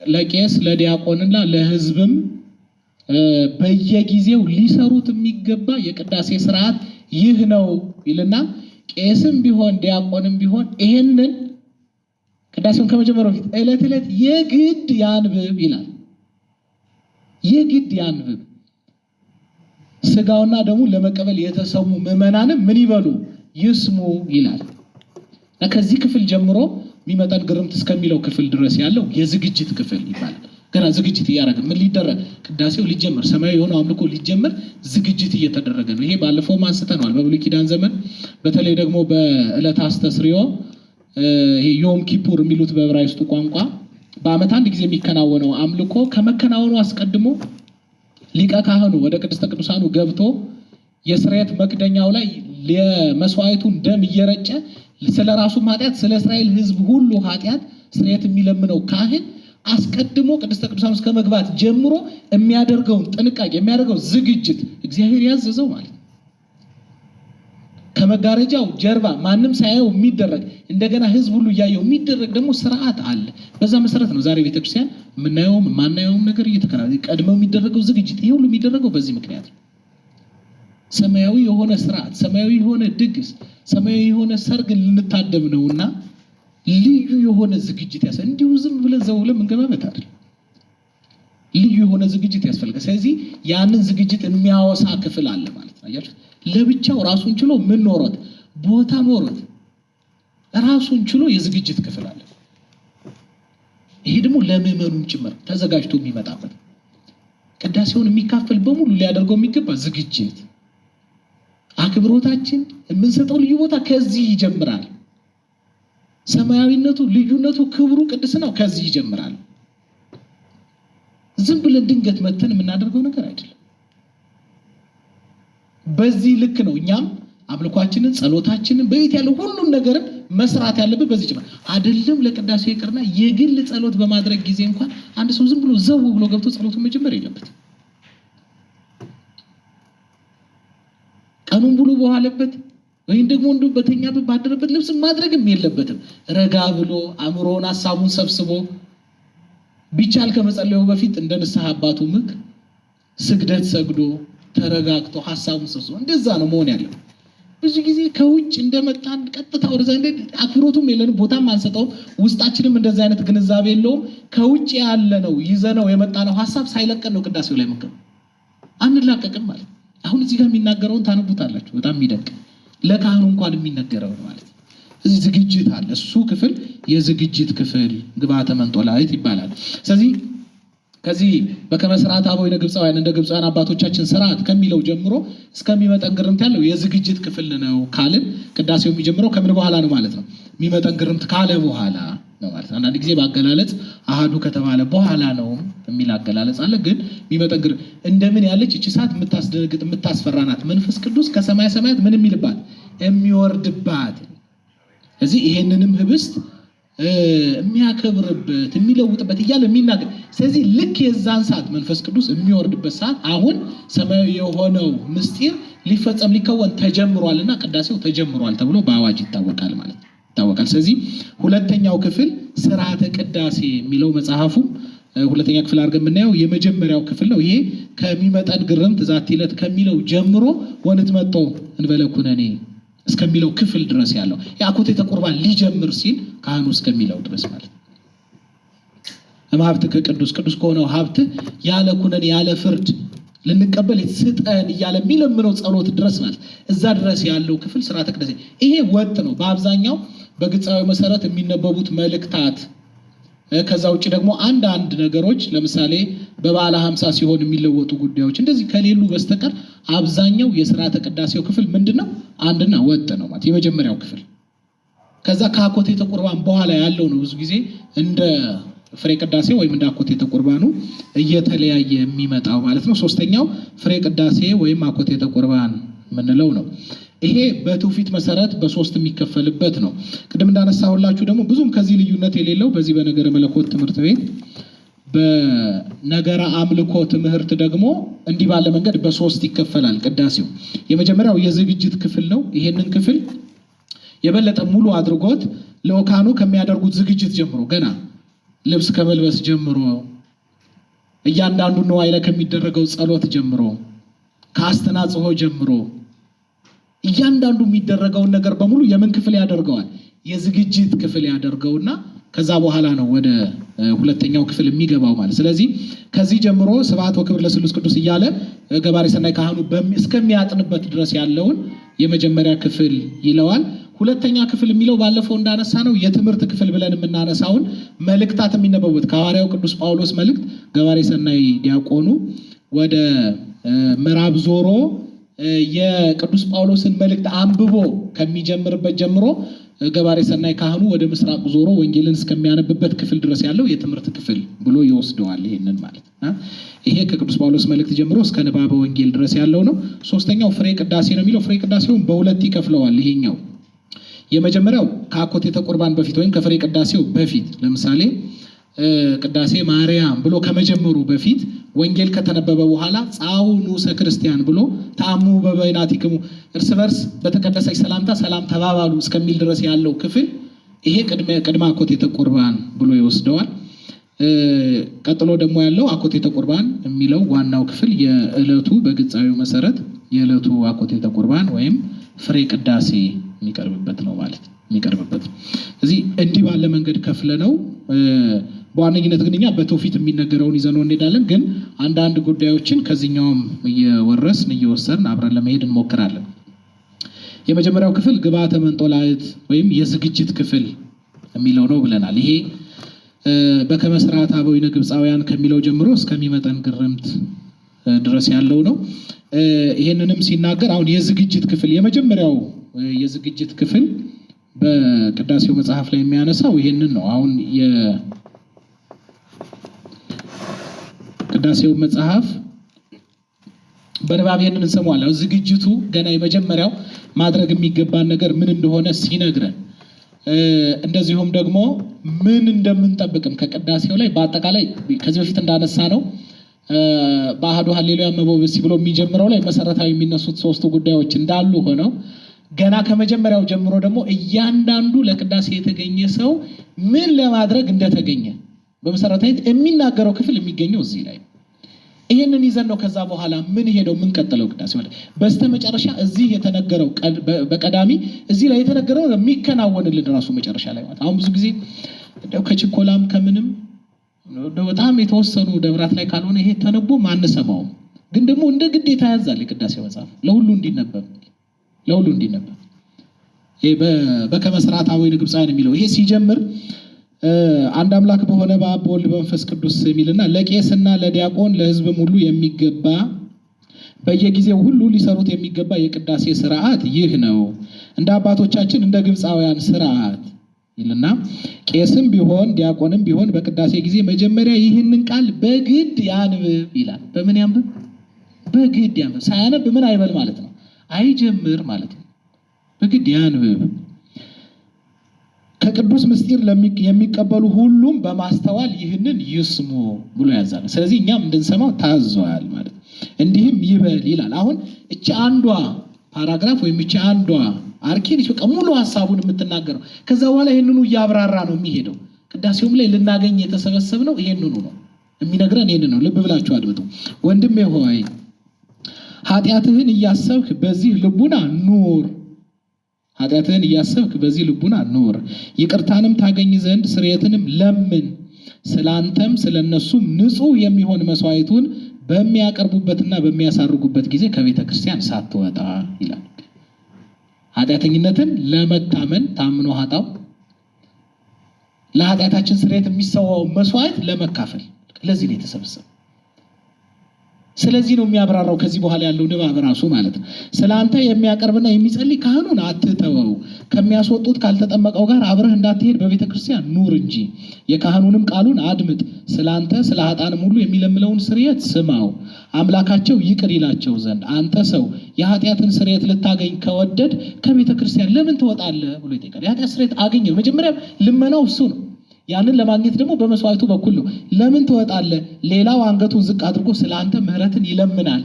ለቄስ ለዲያቆንና ለሕዝብም በየጊዜው ሊሰሩት የሚገባ የቅዳሴ ስርዓት ይህ ነው ይልና ቄስም ቢሆን ዲያቆንም ቢሆን ይሄንን ቅዳሴውን ከመጀመሩ በፊት ዕለት ዕለት የግድ ያንብብ ይላል። የግድ ያንብብ። ስጋውና ደሙ ለመቀበል የተሰሙ ምዕመናንም ምን ይበሉ ይስሙ ይላል። ከዚህ ክፍል ጀምሮ የሚመጣን ግርምት እስከሚለው ክፍል ድረስ ያለው የዝግጅት ክፍል ይባላል። ገና ዝግጅት እያደረገ ምን ሊደረግ ቅዳሴው ሊጀመር ሰማያዊ የሆነው አምልኮ ሊጀመር ዝግጅት እየተደረገ ነው። ይሄ ባለፈው አንስተነዋል። በብሉይ ኪዳን ዘመን በተለይ ደግሞ በዕለተ አስተስርዮ ይሄ ዮም ኪፑር የሚሉት በዕብራይስጡ ቋንቋ በዓመት አንድ ጊዜ የሚከናወነው አምልኮ ከመከናወኑ አስቀድሞ ሊቀ ካህኑ ወደ ቅድስተ ቅዱሳኑ ገብቶ የስርየት መክደኛው ላይ የመስዋዕቱን ደም እየረጨ ስለ ራሱ ኃጢአት ስለ እስራኤል ሕዝብ ሁሉ ኃጢአት ስርየት የሚለምነው ካህን አስቀድሞ ቅድስተ ቅዱሳኑ እስከ መግባት ጀምሮ የሚያደርገውን ጥንቃቄ የሚያደርገው ዝግጅት እግዚአብሔር ያዘዘው ማለት ነው። ከመጋረጃው ጀርባ ማንም ሳያየው የሚደረግ እንደገና ሕዝብ ሁሉ እያየው የሚደረግ ደግሞ ስርዓት አለ። በዛ መሰረት ነው ዛሬ ቤተክርስቲያን የምናየውም የማናየውም ነገር እየተከናወነ ቀድመው የሚደረገው ዝግጅት ይሄ ሁሉ የሚደረገው በዚህ ምክንያት ነው። ሰማያዊ የሆነ ስርዓት፣ ሰማያዊ የሆነ ድግስ፣ ሰማያዊ የሆነ ሰርግ ልንታደም ነውና ልዩ የሆነ ዝግጅት ያስፈልጋል። እንዲሁ ዝም ብለን ዘው ብለን እንገባበት አይደል። ልዩ የሆነ ዝግጅት ያስፈልጋል። ስለዚህ ያንን ዝግጅት የሚያወሳ ክፍል አለ ማለት ነው። አያችሁ፣ ለብቻው ራሱን ችሎ ምን ኖሮት ቦታ ኖሮት ራሱን ችሎ የዝግጅት ክፍል አለ። ይሄ ደግሞ ለምዕመኑም ጭምር ተዘጋጅቶ የሚመጣበት ቅዳሴውን የሚካፈል በሙሉ ሊያደርገው የሚገባ ዝግጅት፣ አክብሮታችን የምንሰጠው ልዩ ቦታ ከዚህ ይጀምራል። ሰማያዊነቱ፣ ልዩነቱ፣ ክብሩ፣ ቅድስናው ከዚህ ይጀምራል። ዝም ብለን ድንገት መተን የምናደርገው ነገር አይደለም። በዚህ ልክ ነው እኛም አምልኳችንን፣ ጸሎታችንን፣ በቤት ያለው ሁሉም ነገርን መስራት ያለበት በዚህ ጭምር አይደለም። ለቅዳሴ ይቅርና የግል ጸሎት በማድረግ ጊዜ እንኳን አንድ ሰው ዝም ብሎ ዘው ብሎ ገብቶ ጸሎቱን መጀመር የለበትም። ቀኑን ብሎ በኋለበት ወይም ደግሞ እንዱ በተኛበት ባደረበት ልብስ ማድረግም የለበትም። ረጋ ብሎ አእምሮውን ሐሳቡን ሰብስቦ ቢቻል ከመጸለዩ በፊት እንደ ንስሐ አባቱ ምክር ስግደት ሰግዶ ተረጋግቶ ሐሳቡን ሰብስቦ እንደዛ ነው መሆን ያለው። ብዙ ጊዜ ከውጭ እንደመጣን ቀጥታ ወደዛ አክብሮቱም የለንም፣ ቦታም አንሰጠውም። ውስጣችንም እንደዛ አይነት ግንዛቤ የለውም። ከውጭ ያለ ነው ይዘነው የመጣነው ሐሳብ ሳይለቀን ነው ቅዳሴው ላይ መከም አንላቀቅም ማለት። አሁን እዚህ ጋር የሚናገረውን ታነቡታላችሁ። በጣም የሚደንቅ ለካህኑ እንኳን የሚነገረው ማለት ነው። እዚህ ዝግጅት አለ። እሱ ክፍል የዝግጅት ክፍል ግብአተ መንጦላዕት ይባላል። ስለዚህ ከዚህ በከመ ሥርዓተ አበዊነ ግብፃውያን እንደ ግብፃውያን አባቶቻችን ስርዓት ከሚለው ጀምሮ እስከሚመጠን ግርምት ያለው የዝግጅት ክፍል ነው ካልን ቅዳሴው የሚጀምረው ከምን በኋላ ነው ማለት ነው? የሚመጠን ግርምት ካለ በኋላ ነው ማለት ነው። አንዳንድ ጊዜ በአገላለጽ አሃዱ ከተባለ በኋላ ነው የሚል አገላለጽ አለ። ግን የሚመጠን ግርምት እንደምን ያለች እቺ ሰዓት የምታስደነግጥ የምታስፈራ ናት። መንፈስ ቅዱስ ከሰማይ ሰማያት ምን የሚልባት የሚወርድባት። እዚህ ይሄንንም ህብስት የሚያከብርበት የሚለውጥበት እያለ የሚናገር። ስለዚህ ልክ የዛን ሰዓት መንፈስ ቅዱስ የሚወርድበት ሰዓት አሁን ሰማያዊ የሆነው ምስጢር ሊፈጸም ሊከወን ተጀምሯልና ቅዳሴው ተጀምሯል ተብሎ በአዋጅ ይታወቃል ማለት ነው ይታወቃል። ስለዚህ ሁለተኛው ክፍል ስርዓተ ቅዳሴ የሚለው መጽሐፉ ሁለተኛ ክፍል አድርገን የምናየው የመጀመሪያው ክፍል ነው። ይሄ ከሚመጠን ግርምት ዛቲ ዕለት ከሚለው ጀምሮ ወንትመጦ እንበለ ኩነኔ እስከሚለው ክፍል ድረስ ያለው የአኮቴተ ቁርባን ሊጀምር ሲል ካህኑ እስከሚለው ድረስ ማለት ነው። ሀብት ከቅዱስ ቅዱስ ከሆነው ሀብት ያለ ኩነኔ ያለ ፍርድ ልንቀበል ስጠን እያለ የሚለምነው ጸሎት ድረስ ማለት እዛ ድረስ ያለው ክፍል ስርዓተ ቅዳሴ ይሄ ወጥ ነው። በአብዛኛው በግጻዊ መሰረት የሚነበቡት መልእክታት ከዛ ውጭ ደግሞ አንዳንድ ነገሮች ለምሳሌ በበዓለ ሃምሳ ሲሆን የሚለወጡ ጉዳዮች እንደዚህ ከሌሉ በስተቀር አብዛኛው የሥርዓተ ቅዳሴው ክፍል ምንድነው? አንድና ወጥ ነው ማለት የመጀመሪያው ክፍል። ከዛ ከአኮቴተ ቁርባን በኋላ ያለው ነው ብዙ ጊዜ እንደ ፍሬ ቅዳሴ ወይም እንደ አኮቴተ ቁርባኑ እየተለያየ የሚመጣው ማለት ነው። ሶስተኛው ፍሬ ቅዳሴ ወይም አኮቴተ ቁርባን የምንለው ነው። ይሄ በትውፊት መሰረት በሶስት የሚከፈልበት ነው። ቅድም እንዳነሳሁላችሁ ደግሞ ብዙም ከዚህ ልዩነት የሌለው በዚህ በነገረ መለኮት ትምህርት ቤት በነገረ አምልኮ ትምህርት ደግሞ እንዲህ ባለ መንገድ በሶስት ይከፈላል ቅዳሴው። የመጀመሪያው የዝግጅት ክፍል ነው። ይሄንን ክፍል የበለጠ ሙሉ አድርጎት ለወካኑ ከሚያደርጉት ዝግጅት ጀምሮ ገና ልብስ ከመልበስ ጀምሮ እያንዳንዱ ንዋይ ላይ ከሚደረገው ጸሎት ጀምሮ ከአስተናጽሆ ጀምሮ እያንዳንዱ የሚደረገውን ነገር በሙሉ የምን ክፍል ያደርገዋል? የዝግጅት ክፍል ያደርገውና ከዛ በኋላ ነው ወደ ሁለተኛው ክፍል የሚገባው ማለት። ስለዚህ ከዚህ ጀምሮ ስብሐት ወክብር ለስሉስ ቅዱስ እያለ ገባሬ ሰናይ ካህኑ እስከሚያጥንበት ድረስ ያለውን የመጀመሪያ ክፍል ይለዋል። ሁለተኛ ክፍል የሚለው ባለፈው እንዳነሳ ነው የትምህርት ክፍል ብለን የምናነሳውን መልእክታት የሚነበቡት ከሐዋርያው ቅዱስ ጳውሎስ መልእክት ገባሬ ሰናይ ዲያቆኑ ወደ ምዕራብ ዞሮ የቅዱስ ጳውሎስን መልእክት አንብቦ ከሚጀምርበት ጀምሮ ገባሬ ሰናይ ካህኑ ወደ ምስራቅ ዞሮ ወንጌልን እስከሚያነብበት ክፍል ድረስ ያለው የትምህርት ክፍል ብሎ ይወስደዋል። ይሄንን ማለት ይሄ ከቅዱስ ጳውሎስ መልእክት ጀምሮ እስከ ንባበ ወንጌል ድረስ ያለው ነው። ሶስተኛው ፍሬ ቅዳሴ ነው የሚለው ፍሬ ቅዳሴውን በሁለት ይከፍለዋል። ይሄኛው የመጀመሪያው ከአኮቴተ ቁርባን በፊት ወይም ከፍሬ ቅዳሴው በፊት ለምሳሌ ቅዳሴ ማርያም ብሎ ከመጀመሩ በፊት ወንጌል ከተነበበ በኋላ ጻኡ ንዑሰ ክርስቲያን ብሎ ተአሙ በበይናቲክሙ እርስ በርስ በተቀደሰች ሰላምታ ሰላም ተባባሉ እስከሚል ድረስ ያለው ክፍል ይሄ ቅድመ አኮቴተ ቁርባን ብሎ ይወስደዋል። ቀጥሎ ደግሞ ያለው አኮቴተ ቁርባን የሚለው ዋናው ክፍል የዕለቱ በግጻዊው መሰረት የዕለቱ አኮቴተ ቁርባን ወይም ፍሬ ቅዳሴ የሚቀርብበት ነው ማለት የሚቀርብበት። እዚህ እንዲህ ባለ መንገድ ከፍለ ነው። በዋነኝነት ግን እኛ በትውፊት የሚነገረውን ይዘነው እንሄዳለን። ግን አንዳንድ ጉዳዮችን ከዚህኛውም እየወረስን እየወሰድን አብረን ለመሄድ እንሞክራለን። የመጀመሪያው ክፍል ግብአተ መንጦላዕት ወይም የዝግጅት ክፍል የሚለው ነው ብለናል። ይሄ በከመ ሥርዓተ አበዊነ ግብፃውያን ከሚለው ጀምሮ እስከሚመጠን ግርምት ድረስ ያለው ነው። ይሄንንም ሲናገር አሁን የዝግጅት ክፍል የመጀመሪያው የዝግጅት ክፍል በቅዳሴው መጽሐፍ ላይ የሚያነሳው ይሄንን ነው። አሁን የቅዳሴው መጽሐፍ በንባብ ይሄንን እንሰማዋለን። ዝግጅቱ ገና የመጀመሪያው ማድረግ የሚገባን ነገር ምን እንደሆነ ሲነግረን እንደዚሁም ደግሞ ምን እንደምንጠብቅም ከቅዳሴው ላይ በአጠቃላይ ከዚህ በፊት እንዳነሳ ነው በአሐዱ ሃሌሉያ መቦብሲ ብሎ የሚጀምረው ላይ መሰረታዊ የሚነሱት ሶስቱ ጉዳዮች እንዳሉ ሆነው ገና ከመጀመሪያው ጀምሮ ደግሞ እያንዳንዱ ለቅዳሴ የተገኘ ሰው ምን ለማድረግ እንደተገኘ በመሰረታዊት የሚናገረው ክፍል የሚገኘው እዚህ ላይ። ይሄንን ይዘን ነው ከዛ በኋላ ምን ሄደው ምን ቀጥለው ቅዳሴ ማለት በስተመጨረሻ እዚህ የተነገረው በቀዳሚ እዚህ ላይ የተነገረው የሚከናወንልን ራሱ መጨረሻ ላይ ማለት። አሁን ብዙ ጊዜ ከችኮላም ከምንም በጣም የተወሰኑ ደብራት ላይ ካልሆነ ይሄ ተነቦ ማንሰማው፣ ግን ደግሞ እንደ ግዴታ ያዛል የቅዳሴ መጽሐፍ ለሁሉ እንዲነበብ በከመ ሥርዓተ አበዊነ ግብፃውያን የሚለው ይሄ ሲጀምር አንድ አምላክ በሆነ በአብ በወልድ በመንፈስ ቅዱስ የሚልና ለቄስና ለዲያቆን ለሕዝብም ሁሉ የሚገባ በየጊዜው ሁሉ ሊሰሩት የሚገባ የቅዳሴ ስርዓት ይህ ነው፣ እንደ አባቶቻችን እንደ ግብፃውያን ስርዓት ይልና ቄስም ቢሆን ዲያቆንም ቢሆን በቅዳሴ ጊዜ መጀመሪያ ይህንን ቃል በግድ ያንብብ ይላል። በምን ያንብብ? በግድ ያንብብ። ሳያነብ ምን አይበል ማለት ነው? አይጀምር ማለት ነው። በግድ ያንብብ። ከቅዱስ ምስጢር የሚቀበሉ ሁሉም በማስተዋል ይህንን ይስሙ ብሎ ያዛል። ስለዚህ እኛም እንድንሰማው ታዘዋል ማለት ነው። እንዲህም ይበል ይላል። አሁን እቺ አንዷ ፓራግራፍ ወይም እቺ አንዷ አርኬን በቃ ሙሉ ሐሳቡን የምትናገረው ከዛ በኋላ ይሄንኑ እያብራራ ነው የሚሄደው። ቅዳሴውም ላይ ልናገኝ የተሰበሰብነው ይሄንኑ ነው የሚነግረን። ይሄን ነው። ልብ ብላችሁ አድምጡ። ወንድሜ ሆይ ኃጢአትህን እያሰብክ በዚህ ልቡና ኑር። ኃጢአትህን እያሰብክ በዚህ ልቡና ኑር። ይቅርታንም ታገኝ ዘንድ ስርየትንም ለምን። ስላንተም ስለነሱም ንጹሕ የሚሆን መስዋዕቱን በሚያቀርቡበትና በሚያሳርጉበት ጊዜ ከቤተ ክርስቲያን ሳትወጣ ይላል። ኃጢአተኝነትን ለመታመን ታምኖ ኃጣው ለኃጢአታችን ስርየት የሚሰዋው መስዋዕት ለመካፈል ለዚህ ነው የተሰበሰበው። ስለዚህ ነው የሚያብራራው ከዚህ በኋላ ያለው ንባብ ራሱ ማለት ነው። ስላንተ የሚያቀርብና የሚጸልይ ካህኑን አትተወው፣ ከሚያስወጡት ካልተጠመቀው ጋር አብረህ እንዳትሄድ በቤተ ክርስቲያን ኑር እንጂ። የካህኑንም ቃሉን አድምጥ፣ ስላንተ ስለ ኃጥአንም ሁሉ የሚለምለውን ስርየት ስማው፣ አምላካቸው ይቅር ይላቸው ዘንድ። አንተ ሰው የኃጢአትን ስርየት ልታገኝ ከወደድ ከቤተ ክርስቲያን ለምን ትወጣለህ ብሎ ይጠይቃል። የኃጢአት ስርየት አገኘው። መጀመሪያ ልመናው እሱ ነው። ያንን ለማግኘት ደግሞ በመስዋዕቱ በኩል ነው። ለምን ትወጣለህ? ሌላው አንገቱን ዝቅ አድርጎ ስለ አንተ ምሕረትን ይለምናል።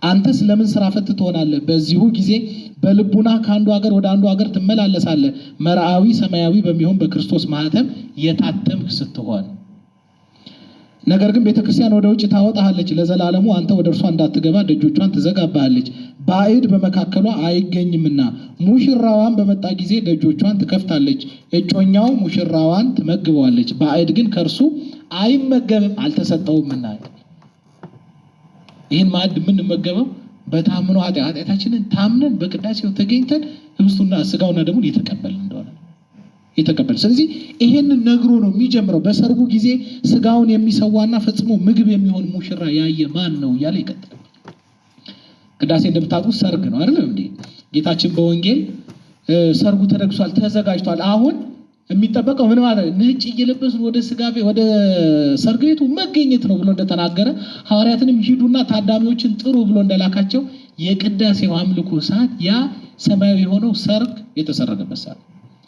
አንተስ ለምን ስራ ፈት ትሆናለህ? በዚሁ ጊዜ በልቡና ከአንዱ ሀገር ወደ አንዱ ሀገር ትመላለሳለህ፣ መርአዊ ሰማያዊ በሚሆን በክርስቶስ ማህተም የታተምክ ስትሆን። ነገር ግን ቤተክርስቲያን ወደ ውጭ ታወጣሃለች፣ ለዘላለሙ አንተ ወደ እርሷ እንዳትገባ ደጆቿን ትዘጋባሃለች፣ ባዕድ በመካከሏ አይገኝምና። ሙሽራዋን በመጣ ጊዜ ደጆቿን ትከፍታለች፣ እጮኛው ሙሽራዋን ትመግበዋለች፣ ባዕድ ግን ከእርሱ አይመገብም አልተሰጠውምና። ይህን ማዕድ የምንመገበው በታምኖ ኃጢአታችንን ታምነን በቅዳሴው ተገኝተን ህብስቱና ስጋውና ደሙን የተቀበልን እንደሆነ የተቀበል። ስለዚህ ይሄንን ነግሮ ነው የሚጀምረው። በሰርጉ ጊዜ ስጋውን የሚሰዋና ፈጽሞ ምግብ የሚሆን ሙሽራ ያየ ማን ነው እያለ ይቀጥላል። ቅዳሴ እንደምታውቁት ሰርግ ነው አይደል እንዴ? ጌታችን በወንጌል ሰርጉ ተደግሷል፣ ተዘጋጅቷል። አሁን የሚጠበቀው ምን ማለት ነጭ እየለበሱ ወደ ሰርግ ቤቱ መገኘት ነው ብሎ እንደተናገረ ሐዋርያትንም ሂዱና ታዳሚዎችን ጥሩ ብሎ እንደላካቸው የቅዳሴው አምልኮ ሰዓት ያ ሰማያዊ የሆነው ሰርግ የተሰረገበት ሰዓት።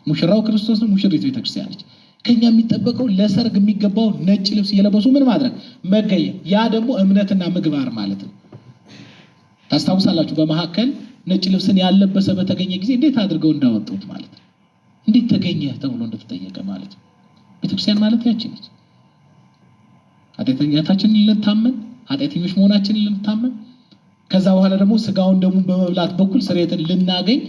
ሙሽራው ክርስቶስ ነው፣ ሙሽሪት ቤተክርስቲያን ነች። ከኛ የሚጠበቀው ለሰርግ የሚገባው ነጭ ልብስ እየለበሱ ምን ማድረግ መገኘት። ያ ደግሞ እምነትና ምግባር ማለት ነው። ታስታውሳላችሁ በመሐከል ነጭ ልብስን ያለበሰ በተገኘ ጊዜ እንዴት አድርገው እንዳወጡት ማለት ነው። እንዴት ተገኘ ተብሎ እንደተጠየቀ ማለት ነው። ቤተክርስቲያን ማለት ያቺ ነች። ኃጢአተኛታችንን ልንታመን፣ ኃጢአተኞች መሆናችንን ልንታመን፣ ከዛ በኋላ ደግሞ ስጋውን ደሙን በመብላት በኩል ስርየትን ልናገኝ፣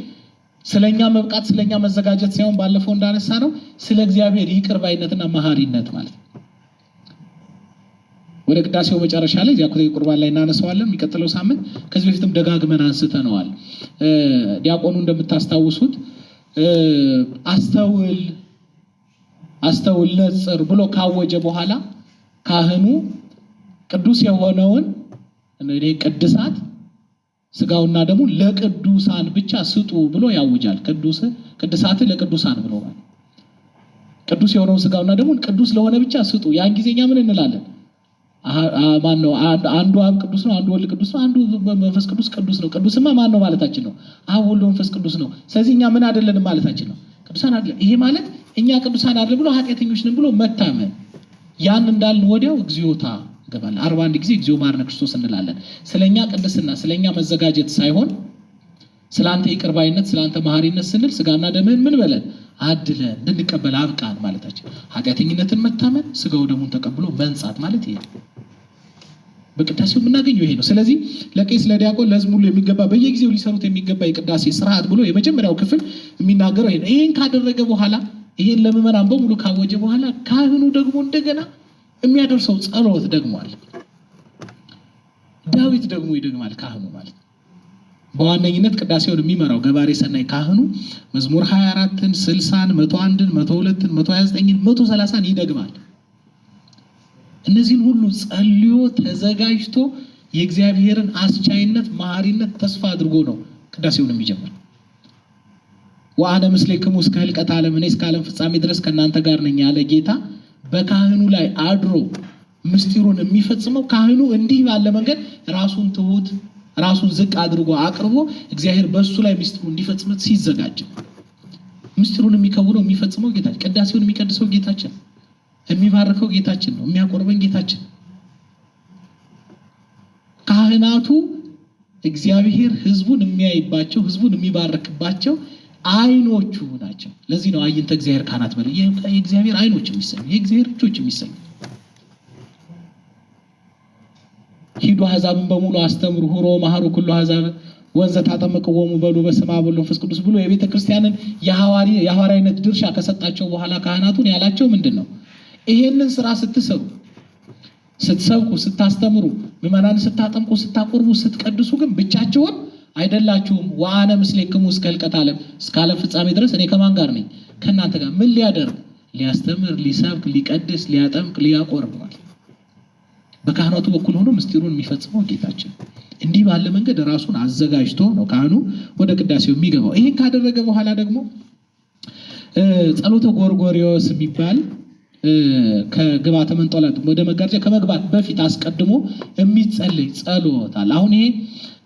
ስለኛ መብቃት ስለኛ መዘጋጀት ሳይሆን ባለፈው እንዳነሳ ነው ስለ እግዚአብሔር ይቅር ባይነትና መሐሪነት ማለት ነው። ወደ ቅዳሴው መጨረሻ ላይ ዚያኩቴ ቁርባን ላይ እናነሳዋለን የሚቀጥለው ሳምንት። ከዚህ በፊትም ደጋግመን አንስተነዋል። ዲያቆኑ እንደምታስታውሱት አስተውል ነጽር ብሎ ካወጀ በኋላ ካህኑ ቅዱስ የሆነውን ቅድሳት ስጋውና ደግሞ ለቅዱሳን ብቻ ስጡ ብሎ ያውጃል። ቅድሳት ለቅዱሳን ብሎ ማለት ቅዱስ የሆነውን ስጋውና ደግሞ ቅዱስ ለሆነ ብቻ ስጡ። ያን ጊዜኛ ምን እንላለን? ማን ነው? አንዱ አብ ቅዱስ ነው፣ አንዱ ወልድ ቅዱስ ነው፣ አንዱ መንፈስ ቅዱስ ነው። ቅዱስማ ማን ነው ማለታችን ነው? አብ ወልድ መንፈስ ቅዱስ ነው። ስለዚህ እኛ ምን አይደለንም ማለታችን ነው? ቅዱሳን አይደለም። ይሄ ማለት እኛ ቅዱሳን አይደለም ብሎ ኃጢአተኞች ነን ብሎ መታመን። ያን እንዳልን ወዲያው እግዚኦታ ገባል። 41 ጊዜ እግዚኦ ማርነ ክርስቶስ እንላለን። ስለኛ ቅድስና ስለኛ መዘጋጀት ሳይሆን ስላንተ ይቅር ባይነት ስላንተ መሐሪነት ስንል ስጋና ደምህን ምን በለን አድለን እንድንቀበል አብቃን ማለታችን። ኃጢአተኝነትን መታመን ስጋው ደሙን ተቀብሎ መንጻት ማለት ይሄ በቅዳሴው የምናገኘው ይሄ ነው። ስለዚህ ለቄስ ለዲያቆን ለሕዝብ ሁሉ የሚገባ በየጊዜው ሊሰሩት የሚገባ የቅዳሴ ስርዓት ብሎ የመጀመሪያው ክፍል የሚናገረው ይሄ ነው። ይሄን ካደረገ በኋላ ይሄን ለምዕመናን በሙሉ ካወጀ በኋላ ካህኑ ደግሞ እንደገና የሚያደርሰው ጸሎት ደግሟል። ዳዊት ደግሞ ይደግማል ካህኑ ማለት በዋነኝነት ቅዳሴውን የሚመራው ገባሬ ሰናይ ካህኑ መዝሙር 24ን 60ን 101ን 102ን 129ን 130ን ይደግማል። እነዚህን ሁሉ ጸልዮ ተዘጋጅቶ የእግዚአብሔርን አስቻይነት መሐሪነት ተስፋ አድርጎ ነው ቅዳሴውን የሚጀምር። ወአነ ምስሌክሙ እስከ ህልቀተ ዓለም፣ እኔ እስከ ዓለም ፍጻሜ ድረስ ከእናንተ ጋር ነኝ ያለ ጌታ በካህኑ ላይ አድሮ ምስጢሩን የሚፈጽመው ካህኑ እንዲህ ባለ መንገድ ራሱን ትሁት ራሱን ዝቅ አድርጎ አቅርቦ እግዚአብሔር በሱ ላይ ምስጢሩን እንዲፈጽም ሲዘጋጅ፣ ምስጢሩን የሚከውነው የሚፈጽመው ጌታችን፣ ቅዳሴውን የሚቀድሰው ጌታችን፣ የሚባርከው ጌታችን ነው፣ የሚያቆርበን ጌታችን። ካህናቱ እግዚአብሔር ህዝቡን የሚያይባቸው ህዝቡን የሚባርክባቸው አይኖቹ ናቸው። ለዚህ ነው አይንተ እግዚአብሔር ካህናት በለው የእግዚአብሔር አይኖች የሚሰኙ የእግዚአብሔር እጆች የሚሰኙ። ሂዱ አሕዛብን በሙሉ አስተምሩ ሁሮ መሐሩ ኩሉ አሕዛብ ወንዘ ታጠምቅዎሙ በሉ በስመ አብ ወወልድ ወመንፈስ ቅዱስ ብሎ የቤተ ክርስቲያንን የሐዋርያነት ድርሻ ከሰጣቸው በኋላ ካህናቱን ያላቸው ምንድን ነው? ይሄንን ስራ ስትሰሩ፣ ስትሰብኩ፣ ስታስተምሩ፣ ምዕመናን ስታጠምቁ፣ ስታቆርቡ፣ ስትቀድሱ ግን ብቻችሁን አይደላችሁም። ወአነ ምስሌክሙ እስከ ህልቀተ ዓለም፣ እስከ ዓለም ፍጻሜ ድረስ እኔ ከማን ጋር ነኝ? ከእናንተ ጋር። ምን ሊያደርግ? ሊያስተምር፣ ሊሰብክ፣ ሊቀድስ፣ ሊያጠምቅ፣ ሊያቆርብ ማለት በካህናቱ በኩል ሆኖ ምስጢሩን የሚፈጽመው ጌታችን። እንዲህ ባለ መንገድ ራሱን አዘጋጅቶ ነው ካህኑ ወደ ቅዳሴው የሚገባው። ይሄን ካደረገ በኋላ ደግሞ ጸሎተ ጎርጎርዮስ የሚባል ከግብአተ መንጦላዕት ወደ መጋረጃ ከመግባት በፊት አስቀድሞ የሚጸልይ ጸሎት አለ። አሁን ይሄ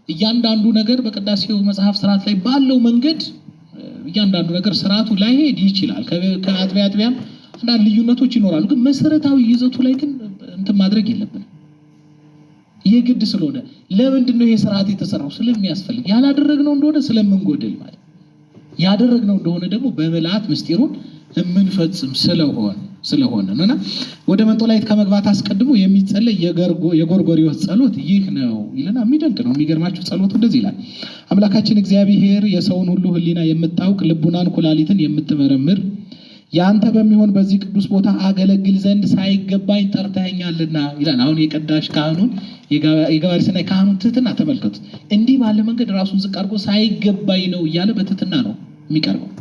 እያንዳንዱ ነገር በቅዳሴው መጽሐፍ ስርዓት ላይ ባለው መንገድ እያንዳንዱ ነገር ስርዓቱ ላይሄድ ይችላል። ከአጥቢያ አጥቢያም አንዳንድ ልዩነቶች ይኖራሉ። ግን መሰረታዊ ይዘቱ ላይ ግን እንትን ማድረግ የለብንም የግድ ስለሆነ። ለምንድን ነው ይሄ ስርዓት የተሰራው? ስለሚያስፈልግ። ያላደረግነው እንደሆነ ስለምንጎድል ማለት፣ ያደረግነው እንደሆነ ደግሞ በምልአት ምስጢሩን የምንፈጽም ስለሆነ ነውና ወደ መንጦላዕት ከመግባት አስቀድሞ የሚጸለይ የጎርጎርዮስ ጸሎት ይህ ነው ይለና የሚደንቅ ነው። የሚገርማችሁ ጸሎቱ እንደዚህ ይላል። አምላካችን እግዚአብሔር የሰውን ሁሉ ሕሊና የምታውቅ ልቡናን ኩላሊትን የምትመረምር ያንተ በሚሆን በዚህ ቅዱስ ቦታ አገለግል ዘንድ ሳይገባኝ ጠርተኸኛልና ይላል። አሁን የቀዳሽ ካህኑን የገባሬ ሰናይ ካህኑን ትህትና ተመልከቱ። እንዲህ ባለ መንገድ ራሱን ዝቅ አድርጎ ሳይገባኝ ነው እያለ በትህትና ነው የሚቀርበው።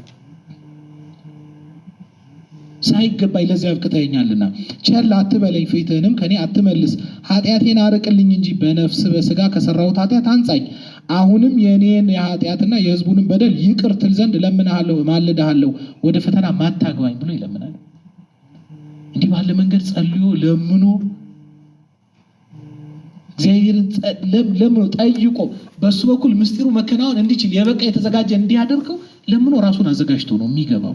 ሳይገባኝ ለዚህ አብቅተኸኛልና ቸል አትበለኝ፣ ፊትህንም ከኔ አትመልስ። ኃጢአቴን አርቅልኝ እንጂ በነፍስ በስጋ ከሰራሁት ኃጢአት አንጻኝ። አሁንም የኔን የኃጢአትና የሕዝቡንም በደል ይቅር ትል ዘንድ እለምንሃለሁ፣ እማልድሃለሁ፣ ወደ ፈተና ማታግባኝ ብሎ ይለምናል። እንዲህ ባለ መንገድ ጸልዮ ለምኖ እግዚአብሔርን ለምኖ ጠይቆ በሱ በኩል ምስጢሩ መከናወን እንዲችል የበቃ የተዘጋጀ እንዲያደርገው ለምኖ ራሱን አዘጋጅቶ ነው የሚገባው።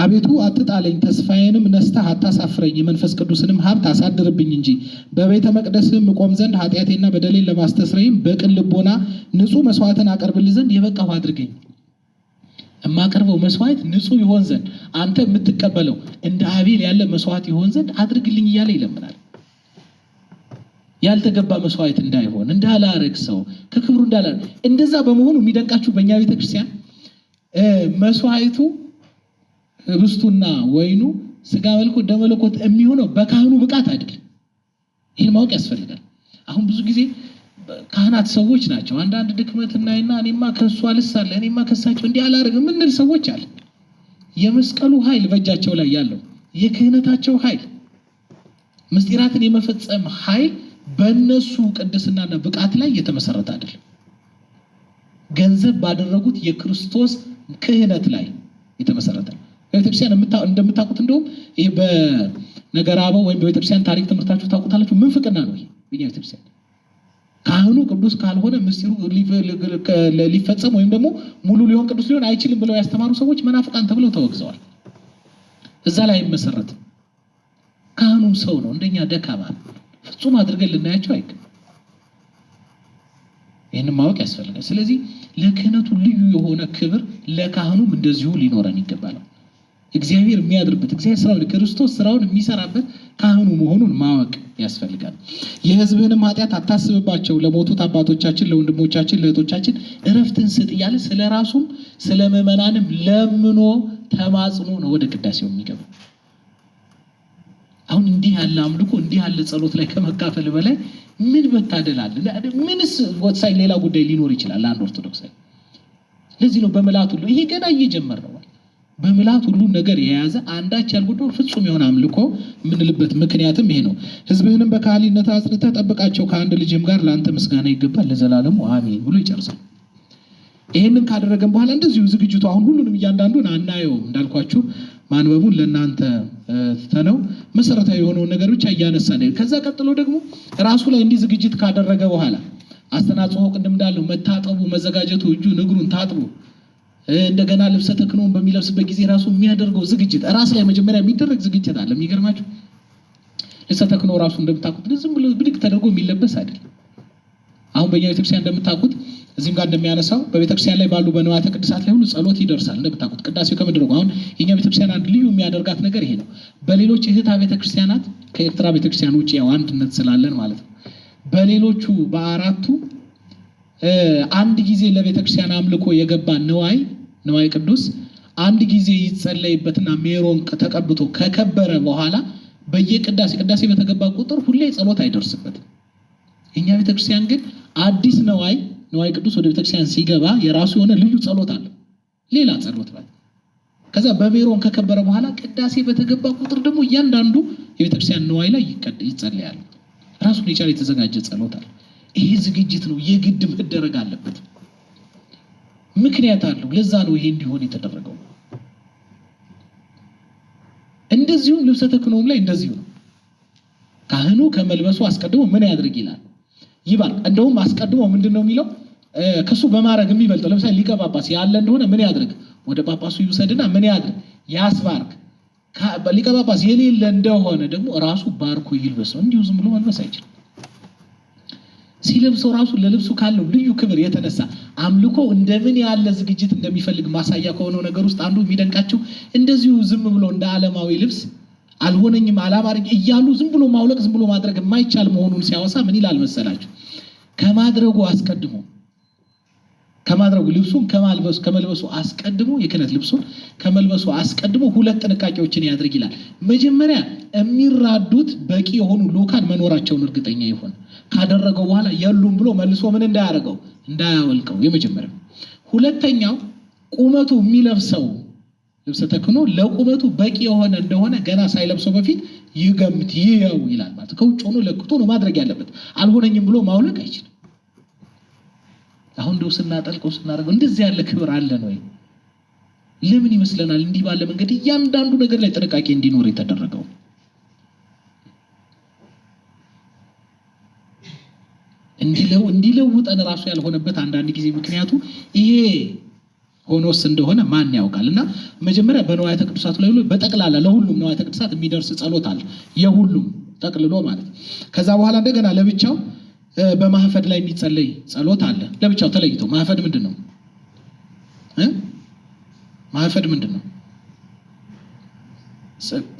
አቤቱ አትጣለኝ፣ ተስፋዬንም ነስተህ አታሳፍረኝ፣ የመንፈስ ቅዱስንም ሀብት አሳድርብኝ እንጂ በቤተ መቅደስም እቆም ዘንድ ኃጢአቴና በደሌን ለማስተስረይም በቅን ልቦና ንጹሕ መስዋዕትን አቀርብልህ ዘንድ የበቃሁ አድርገኝ። የማቀርበው መስዋዕት ንጹሕ ይሆን ዘንድ አንተ የምትቀበለው እንደ አቤል ያለ መስዋዕት ይሆን ዘንድ አድርግልኝ እያለ ይለምናል። ያልተገባ መስዋዕት እንዳይሆን እንዳላረግ ሰው ከክብሩ እንዳላረግ። እንደዛ በመሆኑ የሚደንቃችሁ በእኛ ቤተክርስቲያን መስዋዕቱ ህብስቱና ወይኑ ስጋ መልኩ እንደ መለኮት የሚሆነው በካህኑ ብቃት አይደለም። ይህን ማወቅ ያስፈልጋል። አሁን ብዙ ጊዜ ካህናት ሰዎች ናቸው። አንዳንድ ድክመት እናይና እኔማ ከሱ አልሳለ እኔማ ከሳቸው እንዲህ አላረግም የምንል ሰዎች አለ። የመስቀሉ ኃይል በእጃቸው ላይ ያለው የክህነታቸው ኃይል ምስጢራትን የመፈጸም ኃይል በእነሱ ቅድስናና ብቃት ላይ የተመሰረተ አይደለም። ገንዘብ ባደረጉት የክርስቶስ ክህነት ላይ የተመሰረተ ነው። ቤተክርስቲያን እንደምታውቁት እንደውም ይሄ በነገረ አበው ወይም በቤተክርስቲያን ታሪክ ትምህርታችሁ ታውቁታላችሁ። ምንፍቅና ነው ይሄ ቤተክርስቲያን። ካህኑ ቅዱስ ካልሆነ ምስጢሩ ሊፈጸም ወይም ደግሞ ሙሉ ሊሆን ቅዱስ ሊሆን አይችልም ብለው ያስተማሩ ሰዎች መናፍቃን ተብለው ተወግዘዋል። እዛ ላይ አይመሰረትም። ካህኑም ሰው ነው፣ እንደኛ ደካማ ነው። ፍጹም አድርገን ልናያቸው አይገባም። ይህንን ማወቅ ያስፈልጋል። ስለዚህ ለክህነቱ ልዩ የሆነ ክብር ለካህኑም እንደዚሁ ሊኖረን ይገባል። እግዚአብሔር የሚያድርበት እግዚአብሔር ስራውን ክርስቶስ ስራውን የሚሰራበት ካህኑ መሆኑን ማወቅ ያስፈልጋል። የሕዝብህንም ኃጢአት አታስብባቸው፣ ለሞቱት አባቶቻችን፣ ለወንድሞቻችን፣ ለእህቶቻችን እረፍትን ስጥ እያለ ስለ ራሱም ስለ ምዕመናንም ለምኖ ተማጽኖ ነው ወደ ቅዳሴው የሚገባው። አሁን እንዲህ ያለ አምልኮ እንዲህ ያለ ጸሎት ላይ ከመካፈል በላይ ምን መታደል አለ? ምንስ ወሳኝ ሌላ ጉዳይ ሊኖር ይችላል አንድ ኦርቶዶክሳዊ? ለዚህ ነው በመላት ሁሉ ይሄ ገና እየጀመረ ነው። በመላት ሁሉ ነገር የያዘ አንዳች ያልጎደለው ፍጹም የሆነ አምልኮ የምንልበት ምክንያትም ይሄ ነው። ሕዝብህንም በካህሊነት አጽንተህ ጠብቃቸው፣ ከአንድ ልጅም ጋር ለአንተ ምስጋና ይገባል ለዘላለሙ አሜን ብሎ ይጨርሳል። ይሄንን ካደረገን በኋላ እንደዚሁ ዝግጅቱ አሁን ሁሉንም እያንዳንዱን አናየውም እንዳልኳችሁ ማንበቡን ለእናንተ ተነው መሰረታዊ የሆነውን ነገር ብቻ እያነሳን ከዛ ቀጥሎ ደግሞ ራሱ ላይ እንዲህ ዝግጅት ካደረገ በኋላ አስተናጽኦ ቅድም እንዳለው መታጠቡ፣ መዘጋጀቱ፣ እጁን እግሩን ታጥቡ እንደገና ልብሰ ተክህኖን በሚለብስበት ጊዜ ራሱ የሚያደርገው ዝግጅት ራስ ላይ መጀመሪያ የሚደረግ ዝግጅት አለ። የሚገርማችሁ ልብሰ ተክህኖ ራሱ እንደምታውቁት ዝም ብሎ ብድግ ተደርጎ የሚለበስ አይደለም። አሁን በእኛ ቤተክርስቲያን እንደምታውቁት እዚህም ጋር እንደሚያነሳው በቤተክርስቲያን ላይ ባሉ በንዋያተ ቅድሳት ላይ ሁሉ ጸሎት ይደርሳል። እንደምታውቁት ቅዳሴው ከመድረጉ አሁን የኛ ቤተክርስቲያን አንድ ልዩ የሚያደርጋት ነገር ይሄ ነው። በሌሎች እህት ቤተክርስቲያናት ከኤርትራ ቤተክርስቲያን ውጪ ያው አንድነት ስላለን ማለት ነው። በሌሎቹ በአራቱ አንድ ጊዜ ለቤተክርስቲያን አምልኮ የገባ ንዋይ ቅዱስ አንድ ጊዜ ይጸለይበትና ሜሮን ተቀብቶ ከከበረ በኋላ በየቅዳሴ በተገባ ቁጥር ሁሌ ጸሎት አይደርስበትም። የኛ ቤተክርስቲያን ግን አዲስ ንዋይ ቅዱስ ወደ ቤተክርስቲያን ሲገባ የራሱ የሆነ ልዩ ጸሎት አለ። ሌላ ጸሎት ማለት ከዛ በሜሮን ከከበረ በኋላ ቅዳሴ በተገባ ቁጥር ደግሞ እያንዳንዱ የቤተክርስቲያን ንዋይ ላይ ይጸለያል። ራሱን የቻለ የተዘጋጀ ጸሎት አለ። ይሄ ዝግጅት ነው፣ የግድ መደረግ አለበት። ምክንያት አለው። ለዛ ነው ይሄ እንዲሆን የተደረገው። እንደዚሁም ልብሰ ተክህኖም ላይ እንደዚሁ ነው። ካህኑ ከመልበሱ አስቀድሞ ምን ያድርግ ይላል? ይባርክ። እንደውም አስቀድሞ ምንድነው የሚለው? ከሱ በማድረግ የሚበልጠው ለምሳሌ ሊቀ ጳጳስ ያለ እንደሆነ ምን ያድርግ? ወደ ጳጳሱ ይውሰድና ምን ያድርግ? ያስባርክ። ሊቀ ጳጳስ የሌለ እንደሆነ ደግሞ ራሱ ባርኮ ይልበስ። እንዲሁ ዝም ብሎ መልበስ አይችልም። ሲለብሰው ራሱ ለልብሱ ካለው ልዩ ክብር የተነሳ አምልኮ እንደምን ያለ ዝግጅት እንደሚፈልግ ማሳያ ከሆነው ነገር ውስጥ አንዱ የሚደንቃቸው እንደዚሁ ዝም ብሎ እንደ ዓለማዊ ልብስ አልሆነኝም አላማረኝ እያሉ ዝም ብሎ ማውለቅ ዝም ብሎ ማድረግ የማይቻል መሆኑን ሲያወሳ ምን ይላል መሰላችሁ? ከማድረጉ ልብሱን ከመልበሱ አስቀድሞ የክህነት ልብሱን ከመልበሱ አስቀድሞ ሁለት ጥንቃቄዎችን ያድርግ ይላል። መጀመሪያ የሚራዱት በቂ የሆኑ ልኡካን መኖራቸውን እርግጠኛ ይሆን። ካደረገው በኋላ የሉም ብሎ መልሶ ምን እንዳያወልቀው የመጀመሪያው። ሁለተኛው ቁመቱ የሚለብሰው ልብሰ ተክህኖ ለቁመቱ በቂ የሆነ እንደሆነ ገና ሳይለብሰው በፊት ይገምት ይየው ይላል። ማለት ከውጭ ሆኖ ለክቶ ነው ማድረግ ያለበት። አልሆነኝም ብሎ ማውለቅ አይችልም። አሁን እንደው ስናጠልቀው ስናደርገው እንደዚህ ያለ ክብር አለን ወይ? ለምን ይመስለናል እንዲህ ባለ መንገድ እያንዳንዱ ነገር ላይ ጥንቃቄ እንዲኖር የተደረገው? እንዲለውጠን ራሱ ያልሆነበት አንዳንድ ጊዜ ምክንያቱ ይሄ ሆኖስ እንደሆነ ማን ያውቃል? እና መጀመሪያ በንዋያተ ቅዱሳት ላይ ሁሉ በጠቅላላ ለሁሉም ንዋያተ ቅዱሳት የሚደርስ ጸሎት አለ፣ የሁሉም ጠቅልሎ ማለት። ከዛ በኋላ እንደገና ለብቻው በማህፈድ ላይ የሚጸለይ ጸሎት አለ፣ ለብቻው ተለይቶ። ማህፈድ ምንድን ነው? ማህፈድ ምንድን ነው?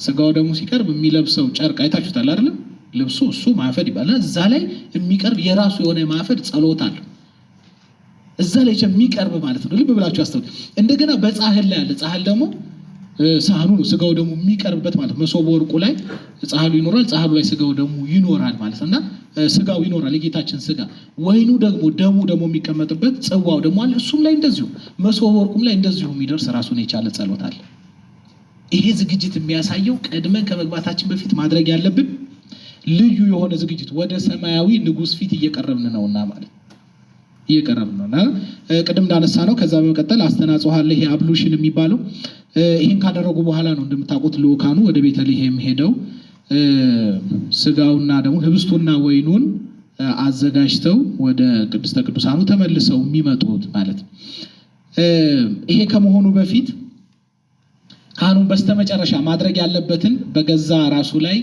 ስጋው ደግሞ ሲቀርብ የሚለብሰው ጨርቅ አይታችሁታል አይደለም? ልብሱ እሱ ማህፈድ ይባላል። እዛ ላይ የሚቀርብ የራሱ የሆነ ማህፈድ ጸሎት አለ። እዛ ላይ የሚቀርብ ማለት ነው። ልብ ብላችሁ አስተውሉ። እንደገና በጻህል ላይ አለ። ጻህል ደግሞ ሳህኑ ነው፣ ስጋው ደግሞ የሚቀርብበት ማለት ነው። መሶበ ወርቁ ላይ ጻህሉ ይኖራል፣ ጻህሉ ላይ ስጋው ደግሞ ይኖራል ማለት ነውና ስጋው ይኖራል የጌታችን ስጋ። ወይኑ ደግሞ ደሙ ደግሞ የሚቀመጥበት ጽዋው ደግሞ አለ። እሱም ላይ እንደዚሁ መሶበ ወርቁም ላይ እንደዚሁ የሚደርስ ራሱን የቻለ ጸሎት አለ። ይሄ ዝግጅት የሚያሳየው ቀድመን ከመግባታችን በፊት ማድረግ ያለብን ልዩ የሆነ ዝግጅት ወደ ሰማያዊ ንጉሥ ፊት እየቀረብን ነውና ማለት እየቀረብን ነውና ቅድም እንዳነሳ ነው። ከዛ በመቀጠል አስተናጽኦ አለ። ይሄ አብሉሽን የሚባለው ይሄን ካደረጉ በኋላ ነው እንደምታውቁት ልኡካኑ ወደ ቤተልሔም ሄደው ስጋውና ደግሞ ህብስቱና ወይኑን አዘጋጅተው ወደ ቅድስተ ቅዱሳኑ ተመልሰው የሚመጡት ማለት ነው። ይሄ ከመሆኑ በፊት ካህኑን በስተመጨረሻ ማድረግ ያለበትን በገዛ ራሱ ላይ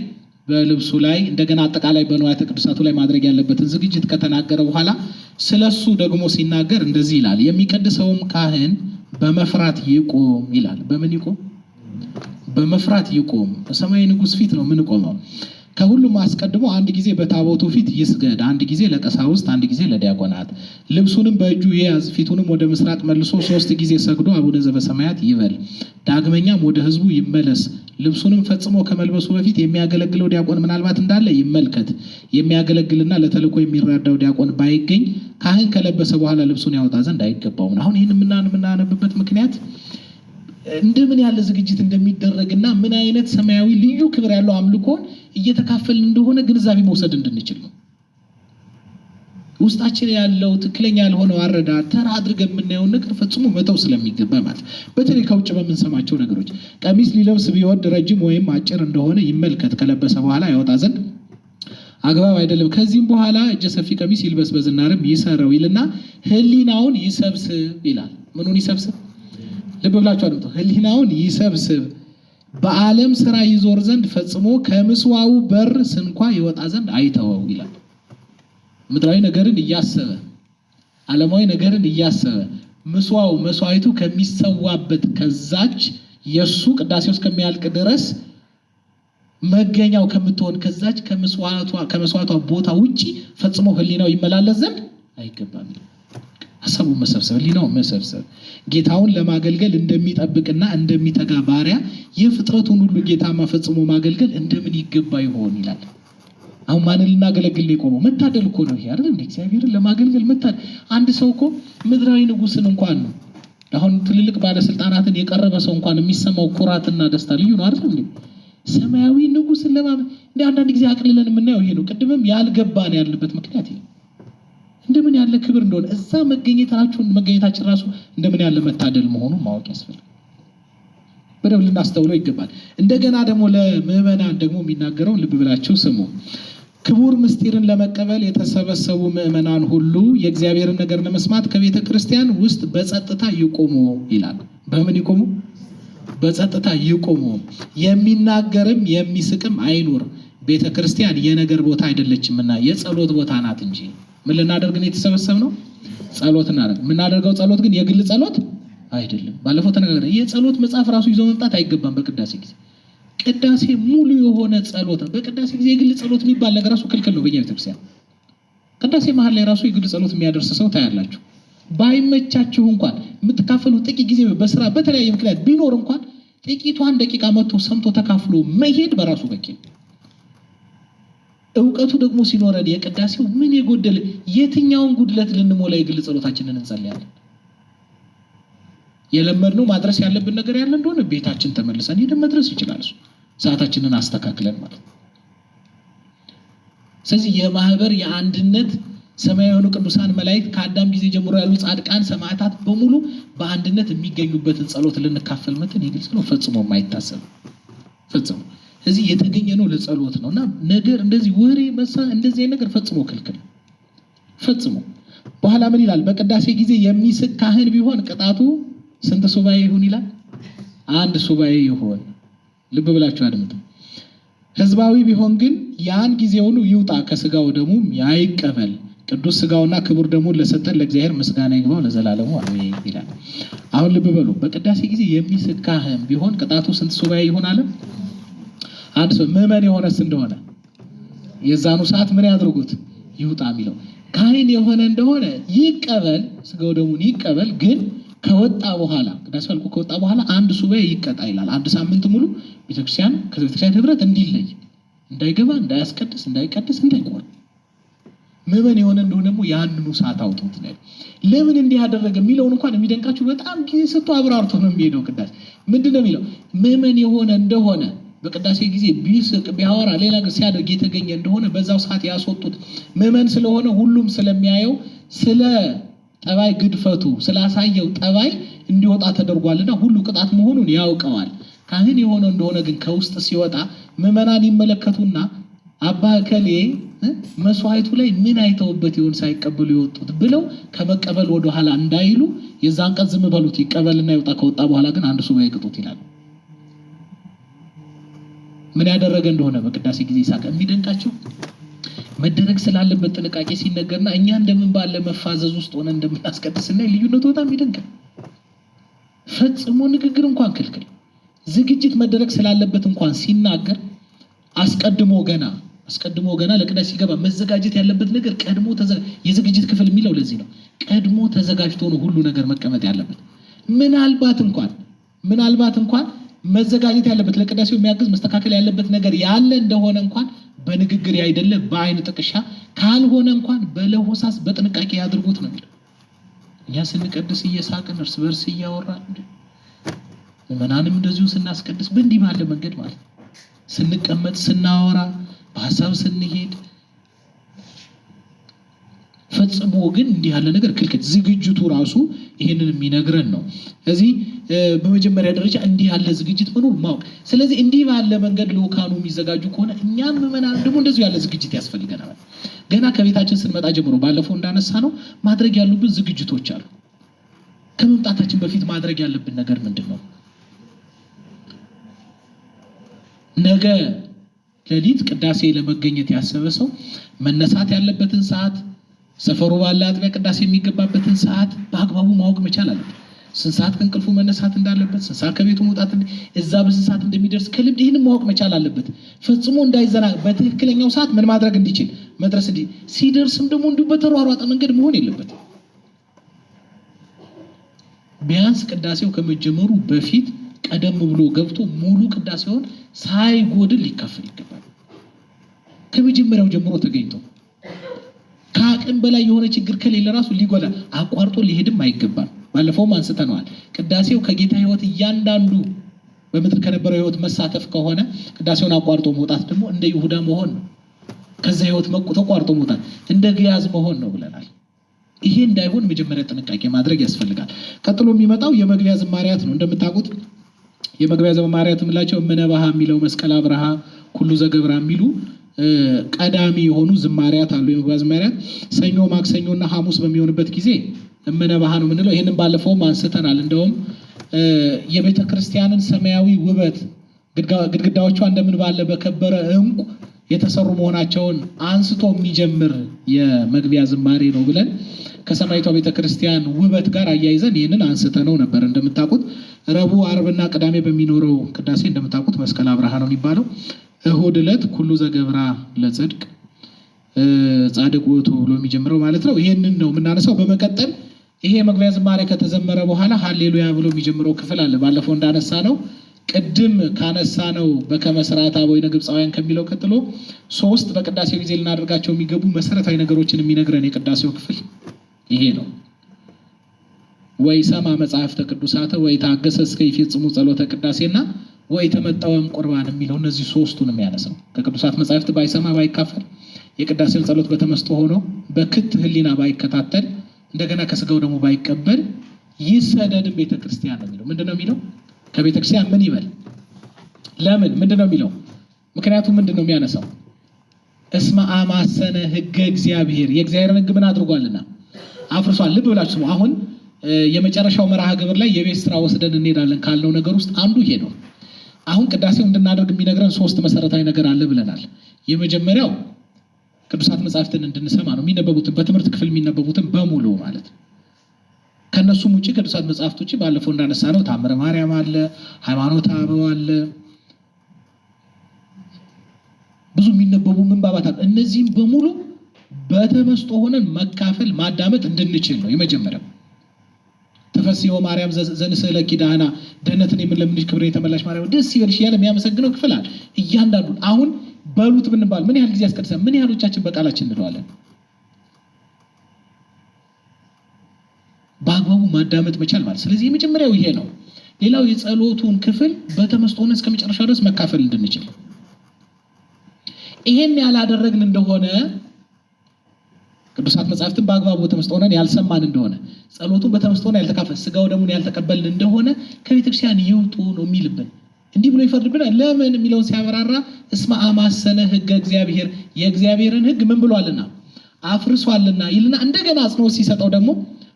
በልብሱ ላይ እንደገና አጠቃላይ በንዋያተ ቅዱሳቱ ላይ ማድረግ ያለበትን ዝግጅት ከተናገረ በኋላ ስለሱ ደግሞ ሲናገር እንደዚህ ይላል። የሚቀድሰውም ካህን በመፍራት ይቆም ይላል። በምን ይቆም? በመፍራት ይቆም። በሰማያዊ ንጉሥ ፊት ነው የምንቆመው። ከሁሉም አስቀድሞ አንድ ጊዜ በታቦቱ ፊት ይስገድ፣ አንድ ጊዜ ለቀሳውስት፣ አንድ ጊዜ ለዲያቆናት። ልብሱንም በእጁ ይያዝ፣ ፊቱንም ወደ ምስራቅ መልሶ 3 ጊዜ ሰግዶ አቡነ ዘበሰማያት ይበል። ዳግመኛም ወደ ህዝቡ ይመለስ፣ ልብሱንም ፈጽሞ ከመልበሱ በፊት የሚያገለግለው ዲያቆን ምናልባት እንዳለ ይመልከት። የሚያገለግልና ለተልእኮ የሚራዳው ዲያቆን ባይገኝ ካህን ከለበሰ በኋላ ልብሱን ያወጣ ዘንድ አይገባውም። አሁን ይህን የምናነብበት ምክንያት እንደምን ያለ ዝግጅት እንደሚደረግና ምን አይነት ሰማያዊ ልዩ ክብር ያለው አምልኮን እየተካፈልን እንደሆነ ግንዛቤ መውሰድ እንድንችል ነው። ውስጣችን ያለው ትክክለኛ ያልሆነው አረዳድ ተራ አድርገን የምናየውን ነገር ፈጽሞ መተው ስለሚገባ ማለት በተለይ ከውጭ በምንሰማቸው ነገሮች ቀሚስ ሊለብስ ቢወድ ረጅም ወይም አጭር እንደሆነ ይመልከት፣ ከለበሰ በኋላ ያወጣ ዘንድ አግባብ አይደለም። ከዚህም በኋላ እጀ ሰፊ ቀሚስ ይልበስ፣ በዝናርም ይሰረው ይልና ሕሊናውን ይሰብስብ ይላል። ምኑን ይሰብስብ? ልብ ብላችሁ አድምጡ። ሕሊናውን ይሰብስብ፣ በዓለም ስራ ይዞር ዘንድ ፈጽሞ ከምስዋው በር ስንኳ ይወጣ ዘንድ አይተወው ይላል። ምድራዊ ነገርን እያሰበ ዓለማዊ ነገርን እያሰበ ምስዋው መስዋዕቱ ከሚሰዋበት ከዛች የሱ ቅዳሴው እስከሚያልቅ ድረስ መገኛው ከምትሆን ከዛች ከመስዋዕቷ ቦታ ውጪ ፈጽሞ ሕሊናው ይመላለስ ዘንድ አይገባም። ሐሳቡ መሰብሰብ፣ ሕሊናው መሰብሰብ ጌታውን ለማገልገል እንደሚጠብቅና እንደሚተጋ ባሪያ የፍጥረቱን ሁሉ ጌታ ፈጽሞ ማገልገል እንደምን ይገባ ይሆን ይላል። አሁን ማንን ልናገለግል ነው የቆመው? መታደል እኮ ነው ይሄ አይደል? እግዚአብሔርን ለማገልገል መታደል። አንድ ሰው እኮ ምድራዊ ንጉስን እንኳን ነው አሁን ትልልቅ ባለስልጣናትን የቀረበ ሰው እንኳን የሚሰማው ኩራትና ደስታ ልዩ ነው አይደል እንዴ? ሰማያዊ ንጉስን እንደ አንዳንድ ጊዜ አቅልለን የምናየው ይሄ ነው። ቅድምም ያልገባን ያለበት ምክንያት ይሄ እንደምን ያለ ክብር እንደሆነ እዛ መገኘታችን ራሱ እንደምን ያለ መታደል መሆኑን ማወቅ ያስፈልጋል። በደንብ ልናስተውለው ይገባል። እንደገና ደግሞ ለምዕመናን ደግሞ የሚናገረው ልብ ብላችሁ ስሙ። ክቡር ምስጢርን ለመቀበል የተሰበሰቡ ምዕመናን ሁሉ የእግዚአብሔርን ነገር ለመስማት ከቤተ ክርስቲያን ውስጥ በጸጥታ ይቆሙ ይላል። በምን ይቆሙ? በጸጥታ ይቆሙ። የሚናገርም የሚስቅም አይኑር። ቤተ ክርስቲያን የነገር ቦታ አይደለችምና የጸሎት ቦታ ናት እንጂ። ምን ልናደርግ ነው የተሰበሰብነው? ጸሎት እናደርግ። የምናደርገው ጸሎት ግን የግል ጸሎት አይደለም። ባለፈው ተነጋግረን የጸሎት መጽሐፍ ራሱ ይዞ መምጣት አይገባም። በቅዳሴ ጊዜ ቅዳሴ ሙሉ የሆነ ጸሎት ነው። በቅዳሴ ጊዜ የግል ጸሎት የሚባል ነገር ራሱ ክልክል ነው በእኛ ቤተክርስቲያን። ቅዳሴ መሀል ላይ ራሱ የግል ጸሎት የሚያደርስ ሰው ታያላችሁ። ባይመቻችሁ እንኳን የምትካፈሉ ጥቂት ጊዜ በስራ በተለያየ ምክንያት ቢኖር እንኳን ጥቂቷን ደቂቃ መጥቶ ሰምቶ ተካፍሎ መሄድ በራሱ በቂ ነው። እውቀቱ ደግሞ ሲኖረን የቅዳሴው ምን የጎደለ የትኛውን ጉድለት ልንሞላ የግል ጸሎታችንን እንጸልያለን። የለመድነው ማድረስ ያለብን ነገር ያለ እንደሆነ ቤታችን ተመልሰን ሄደን መድረስ ይችላል። ሰዓታችንን አስተካክለን ማለት ነው። ስለዚህ የማህበር የአንድነት ሰማያዊ ቅዱሳን መላእክት ከአዳም ጊዜ ጀምሮ ያሉ ጻድቃን ሰማዕታት በሙሉ በአንድነት የሚገኙበትን ጸሎት ልንካፈል መተን የግል ጸሎት ፈጽሞ የማይታሰብ ፈጽሞ እዚህ የተገኘ ነው ለጸሎት ነውና ነገር እንደዚህ ወሬ እንደዚህ ነገር ፈጽሞ ክልክል ፈጽሞ። በኋላ ምን ይላል? በቅዳሴ ጊዜ የሚስቅ ካህን ቢሆን ቅጣቱ ስንት ሱባኤ ይሁን ይላል? 1 ሱባኤ ይሁን። ልብ ብላችሁ አድምጡ። ህዝባዊ ቢሆን ግን ያን ጊዜውኑ ይውጣ፣ ከስጋው ደሙ ያይቀበል። ቅዱስ ስጋውና ክቡር ደሙን ለሰጠን ለእግዚአብሔር ምስጋና ይግባው ለዘላለሙ አሜን ይላል። አሁን ልብ በሉ። በቅዳሴ ጊዜ የሚስቅ ካህን ቢሆን ቅጣቱ ስንት ሱባኤ ይሁን አለ? 1 ሰው ምዕመን የሆነስ እንደሆነ የዛኑ ሰዓት ምን ያድርጉት? ይውጣ የሚለው ካህን የሆነ እንደሆነ ይቀበል፣ ስጋው ደሙን ይቀበል። ግን ከወጣ በኋላ ቅዳሴ አልቆ ከወጣ በኋላ 1 ሱባኤ ይቀጣ ይላል። 1 ሳምንት ሙሉ ቤተክርስቲያን ከቤተክርስቲያን ህብረት እንዲለይ፣ እንዳይገባ፣ እንዳያስቀድስ፣ እንዳይቀድስ፣ እንዳይቆር ምዕመን የሆነ እንደሆነ ደግሞ ያንኑ ሰዓት አውጡት ነው። ለምን እንዲህ ያደረገ የሚለውን እንኳን የሚደንቃችሁ በጣም ጊዜ ሰጥቶ አብራርቶ ነው የሚሄደው። ቅዳሴ ምንድነው የሚለው? ምዕመን የሆነ እንደሆነ በቅዳሴ ጊዜ ቢስቅ ቢያወራ ሌላ ነገር ሲያደርግ የተገኘ እንደሆነ በዛው ሰዓት ያስወጡት። ምዕመን ስለሆነ ሁሉም ስለሚያየው ስለ ጠባይ ግድፈቱ ስላሳየው ጠባይ እንዲወጣ ተደርጓልና ሁሉ ቅጣት መሆኑን ያውቀዋል። ካህን የሆነ እንደሆነ ግን ከውስጥ ሲወጣ ምዕመናን ይመለከቱና አባ እከሌ መስዋዕቱ ላይ ምን አይተውበት ይሆን ሳይቀበሉ የወጡት ብለው ከመቀበል ወደ ኋላ እንዳይሉ የዛን ቀን ዝም በሉት፣ ይቀበልና ይወጣ። ከወጣ በኋላ ግን 1 ሱባኤ ይቅጡት ይላል። ምን ያደረገ እንደሆነ በቅዳሴ ጊዜ ይሳቀ። የሚደንቃችሁ መደረግ ስላለበት ጥንቃቄ ሲነገርና እኛ እንደምን ባለ መፋዘዝ ውስጥ ሆነ እንደምናስቀድስና ልዩነቱ በጣም ይደንቃል። ፈጽሞ ንግግር እንኳን ክልክል፣ ዝግጅት መደረግ ስላለበት እንኳን ሲናገር አስቀድሞ ገና ለቅዳሴ ሲገባ መዘጋጀት ያለበት ነገር ቀድሞ የዝግጅት ክፍል የሚለው ለዚህ ነው። ቀድሞ ተዘጋጅቶ ነው ሁሉ ነገር መቀመጥ ያለበት። ምናልባት እንኳን መዘጋጀት ያለበት ለቅዳሴው የሚያግዝ መስተካከል ያለበት ነገር ያለ እንደሆነ እንኳን በንግግር አይደለ በአይን ጥቅሻ ካልሆነ እንኳን በለሆሳስ በጥንቃቄ ያድርጉት ነው የሚለው። እኛ ስንቀድስ እየሳቅን እርስ በርስ እያወራን ምናንም እንደዚሁ ስናስቀድስ በእንዲህ ባለ መንገድ ማለት ስንቀመጥ ስናወራ በሐሳብ ስንሄድ ፈጽሞ ግን እንዲህ ያለ ነገር ክልክል ዝግጅቱ ራሱ ይሄንን የሚነግረን ነው። እዚህ በመጀመሪያ ደረጃ እንዲህ ያለ ዝግጅት መኖር ማወቅ። ስለዚህ እንዲህ ባለ መንገድ ልኡካኑ የሚዘጋጁ ከሆነ እኛም ምዕመናን ደግሞ እንደዚሁ ያለ ዝግጅት ያስፈልገናል። ገና ከቤታችን ስንመጣ ጀምሮ ባለፈው እንዳነሳ ነው ማድረግ ያሉብን ዝግጅቶች አሉ። ከመምጣታችን በፊት ማድረግ ያለብን ነገር ምንድን ነው? ነገ ሌሊት ቅዳሴ ለመገኘት ያሰበ ሰው መነሳት ያለበትን ሰዓት፣ ሰፈሩ ባለ አጥቢያ ቅዳሴ የሚገባበትን ሰዓት በአግባቡ ማወቅ መቻል አለበት። ስንት ሰዓት ከእንቅልፉ መነሳት እንዳለበት፣ ስንት ሰዓት ከቤቱ መውጣት እዛ በስንት ሰዓት እንደሚደርስ ከልምድ ይህንን ማወቅ መቻል አለበት። ፈጽሞ እንዳይዘና በትክክለኛው ሰዓት ምን ማድረግ እንዲችል መድረስ ሲደርስም ደግሞ እንዲሁ በተሯሯጠ መንገድ መሆን የለበትም። ቢያንስ ቅዳሴው ከመጀመሩ በፊት ቀደም ብሎ ገብቶ ሙሉ ቅዳሴውን ሳይጎድል ሊካፈል ይገባል። ከመጀመሪያው ጀምሮ ተገኝቶ ከአቅም በላይ የሆነ ችግር ከሌለ ራሱ ሊጎዳ አቋርጦ ሊሄድም አይገባም። ባለፈውም አንስተነዋል። ቅዳሴው ከጌታ ሕይወት እያንዳንዱ በምድር ከነበረው ሕይወት መሳተፍ ከሆነ ቅዳሴውን አቋርጦ መውጣት ደግሞ እንደ ይሁዳ መሆን ነው። ከዛ ሕይወት ተቋርጦ መውጣት እንደ ግያዝ መሆን ነው ብለናል። ይሄ እንዳይሆን መጀመሪያ ጥንቃቄ ማድረግ ያስፈልጋል። ቀጥሎ የሚመጣው የመግቢያ ዝማሪያት ነው። እንደምታውቁት የመግቢያ ዝማሪያት የምላቸው እምነበሃ የሚለው መስቀል አብርሃ ኩሉ ዘገብራ የሚሉ ቀዳሚ የሆኑ ዝማሪያት አሉ። የመግቢያ ዝማሪያት ሰኞ፣ ማክሰኞና ሐሙስ በሚሆንበት ጊዜ እምነበሃ ነው የምንለው። ይህንን ባለፈውም አንስተናል። እንደውም የቤተ ክርስቲያንን ሰማያዊ ውበት ግድግዳዎቿ እንደምን ባለ በከበረ ዕንቁ የተሰሩ መሆናቸውን አንስቶ የሚጀምር የመግቢያ ዝማሬ ነው ብለን ከሰማይቷ ቤተ ክርስቲያን ውበት ጋር አያይዘን ይህንን አንስተነው ነበር። እንደምታውቁት ረቡዕ፣ ዓርብና ቅዳሜ በሚኖረው ቅዳሴ እንደምታውቁት መስቀል አብርሃ ነው የሚባለው። እሁድ ዕለት ኩሉ ዘገብራ ለጽድቅ ጻድቅ ውእቱ ብሎ የሚጀምረው ማለት ነው። ይህንን ነው የምናነሳው። በመቀጠል ይሄ መግቢያ ዝማሬ ከተዘመረ በኋላ ሃሌሉያ ብሎ የሚጀምረው ክፍል አለ። ባለፈው እንዳነሳ ነው ቅድም ካነሳ ነው በከመ ሥርዓተ አበዊነ ግብፃውያን ከሚለው ቀጥሎ 3 በቅዳሴው ጊዜ ልናደርጋቸው የሚገቡ መሰረታዊ ነገሮችን የሚነግረን የቅዳሴው ክፍል ይሄ ነው። ወይ ሰማ መጽሐፍተ ቅዱሳተ ወይ ታገሰ እስከ ይፈጽሙ ጸሎተ ቅዳሴና ወይ ተመጣወም ቁርባን የሚለው እነዚህ 3ቱን የሚያነሳው ከቅዱሳት መጽሐፍት ባይሰማ ባይካፈል የቅዳሴውን ጸሎት በተመስጦ ሆኖ በክት ህሊና ባይከታተል እንደገና ከስጋው ደግሞ ባይቀበል ይሰደድም ቤተክርስቲያን ነው የሚለው። ምንድነው የሚለው? ከቤተክርስቲያን ምን ይበል? ለምን? ምንድነው የሚለው? ምክንያቱም ምንድነው የሚያነሳው? እስመ አማሰነ ህገ እግዚአብሔር የእግዚአብሔርን ህግ ምን አድርጓልና አፍርሷል። ልብ ብላችሁ ስሙ። አሁን የመጨረሻው መርሃ ግብር ላይ የቤት ስራ ወስደን እንሄዳለን ካልነው ነገር ውስጥ አንዱ ይሄ ነው። አሁን ቅዳሴው እንድናደርግ የሚነግረን 3 መሰረታዊ ነገር አለ ብለናል። የመጀመሪያው ቅዱሳት መጽሐፍትን እንድንሰማ ነው። የሚነበቡትን በትምህርት ክፍል የሚነበቡትን በሙሉ ማለት ነው። ከነሱም ውጪ ቅዱሳት መጽሐፍት ውጪ ባለፈው እንዳነሳ ነው ታምረ ማርያም አለ፣ ሃይማኖተ አበው አለ፣ ብዙ የሚነበቡ ምንባባት አለ። እነዚህም በሙሉ በተመስጦ ሆነን መካፈል ማዳመጥ እንድንችል ነው የመጀመሪያው። ተፈስዮ ማርያም ዘንስእለኪ ዳህና ደህንነትን የምንለምንሽ ክብርን የተመላሽ ማርያም ደስ ይበልሽ እያለ የሚያመሰግነው ክፍል አለ። እያንዳንዱን አሁን በሉት ብንባል ምን ያህል ጊዜ ያስቀድሰን? ምን ያህሎቻችን በቃላችን እንለዋለን? በአግባቡ ማዳመጥ መቻል ማለት። ስለዚህ የመጀመሪያው ይሄ ነው። ሌላው የጸሎቱን ክፍል በተመስጦ ሆነን እስከ መጨረሻ ድረስ መካፈል እንድንችል። ይሄን ያላደረግን እንደሆነ ቅዱሳት መጽሐፍትን በአግባቡ በተመስጦ ሆነን ያልሰማን እንደሆነ ጸሎቱን በተመስጦ ሆነን ያልተካፈል ስጋው ደሙን ያልተቀበልን እንደሆነ ከቤተክርስቲያን ይውጡ ነው የሚልብን። እንዲህ ብሎ ይፈርድብናል። ለምን የሚለውን ሲያበራራ እስመ አማሰነ ህገ እግዚአብሔር የእግዚአብሔርን ህግ ምን ብሏልና አፍርሷልና ይልና እንደገና አጽንኦት ሲሰጠው ደግሞ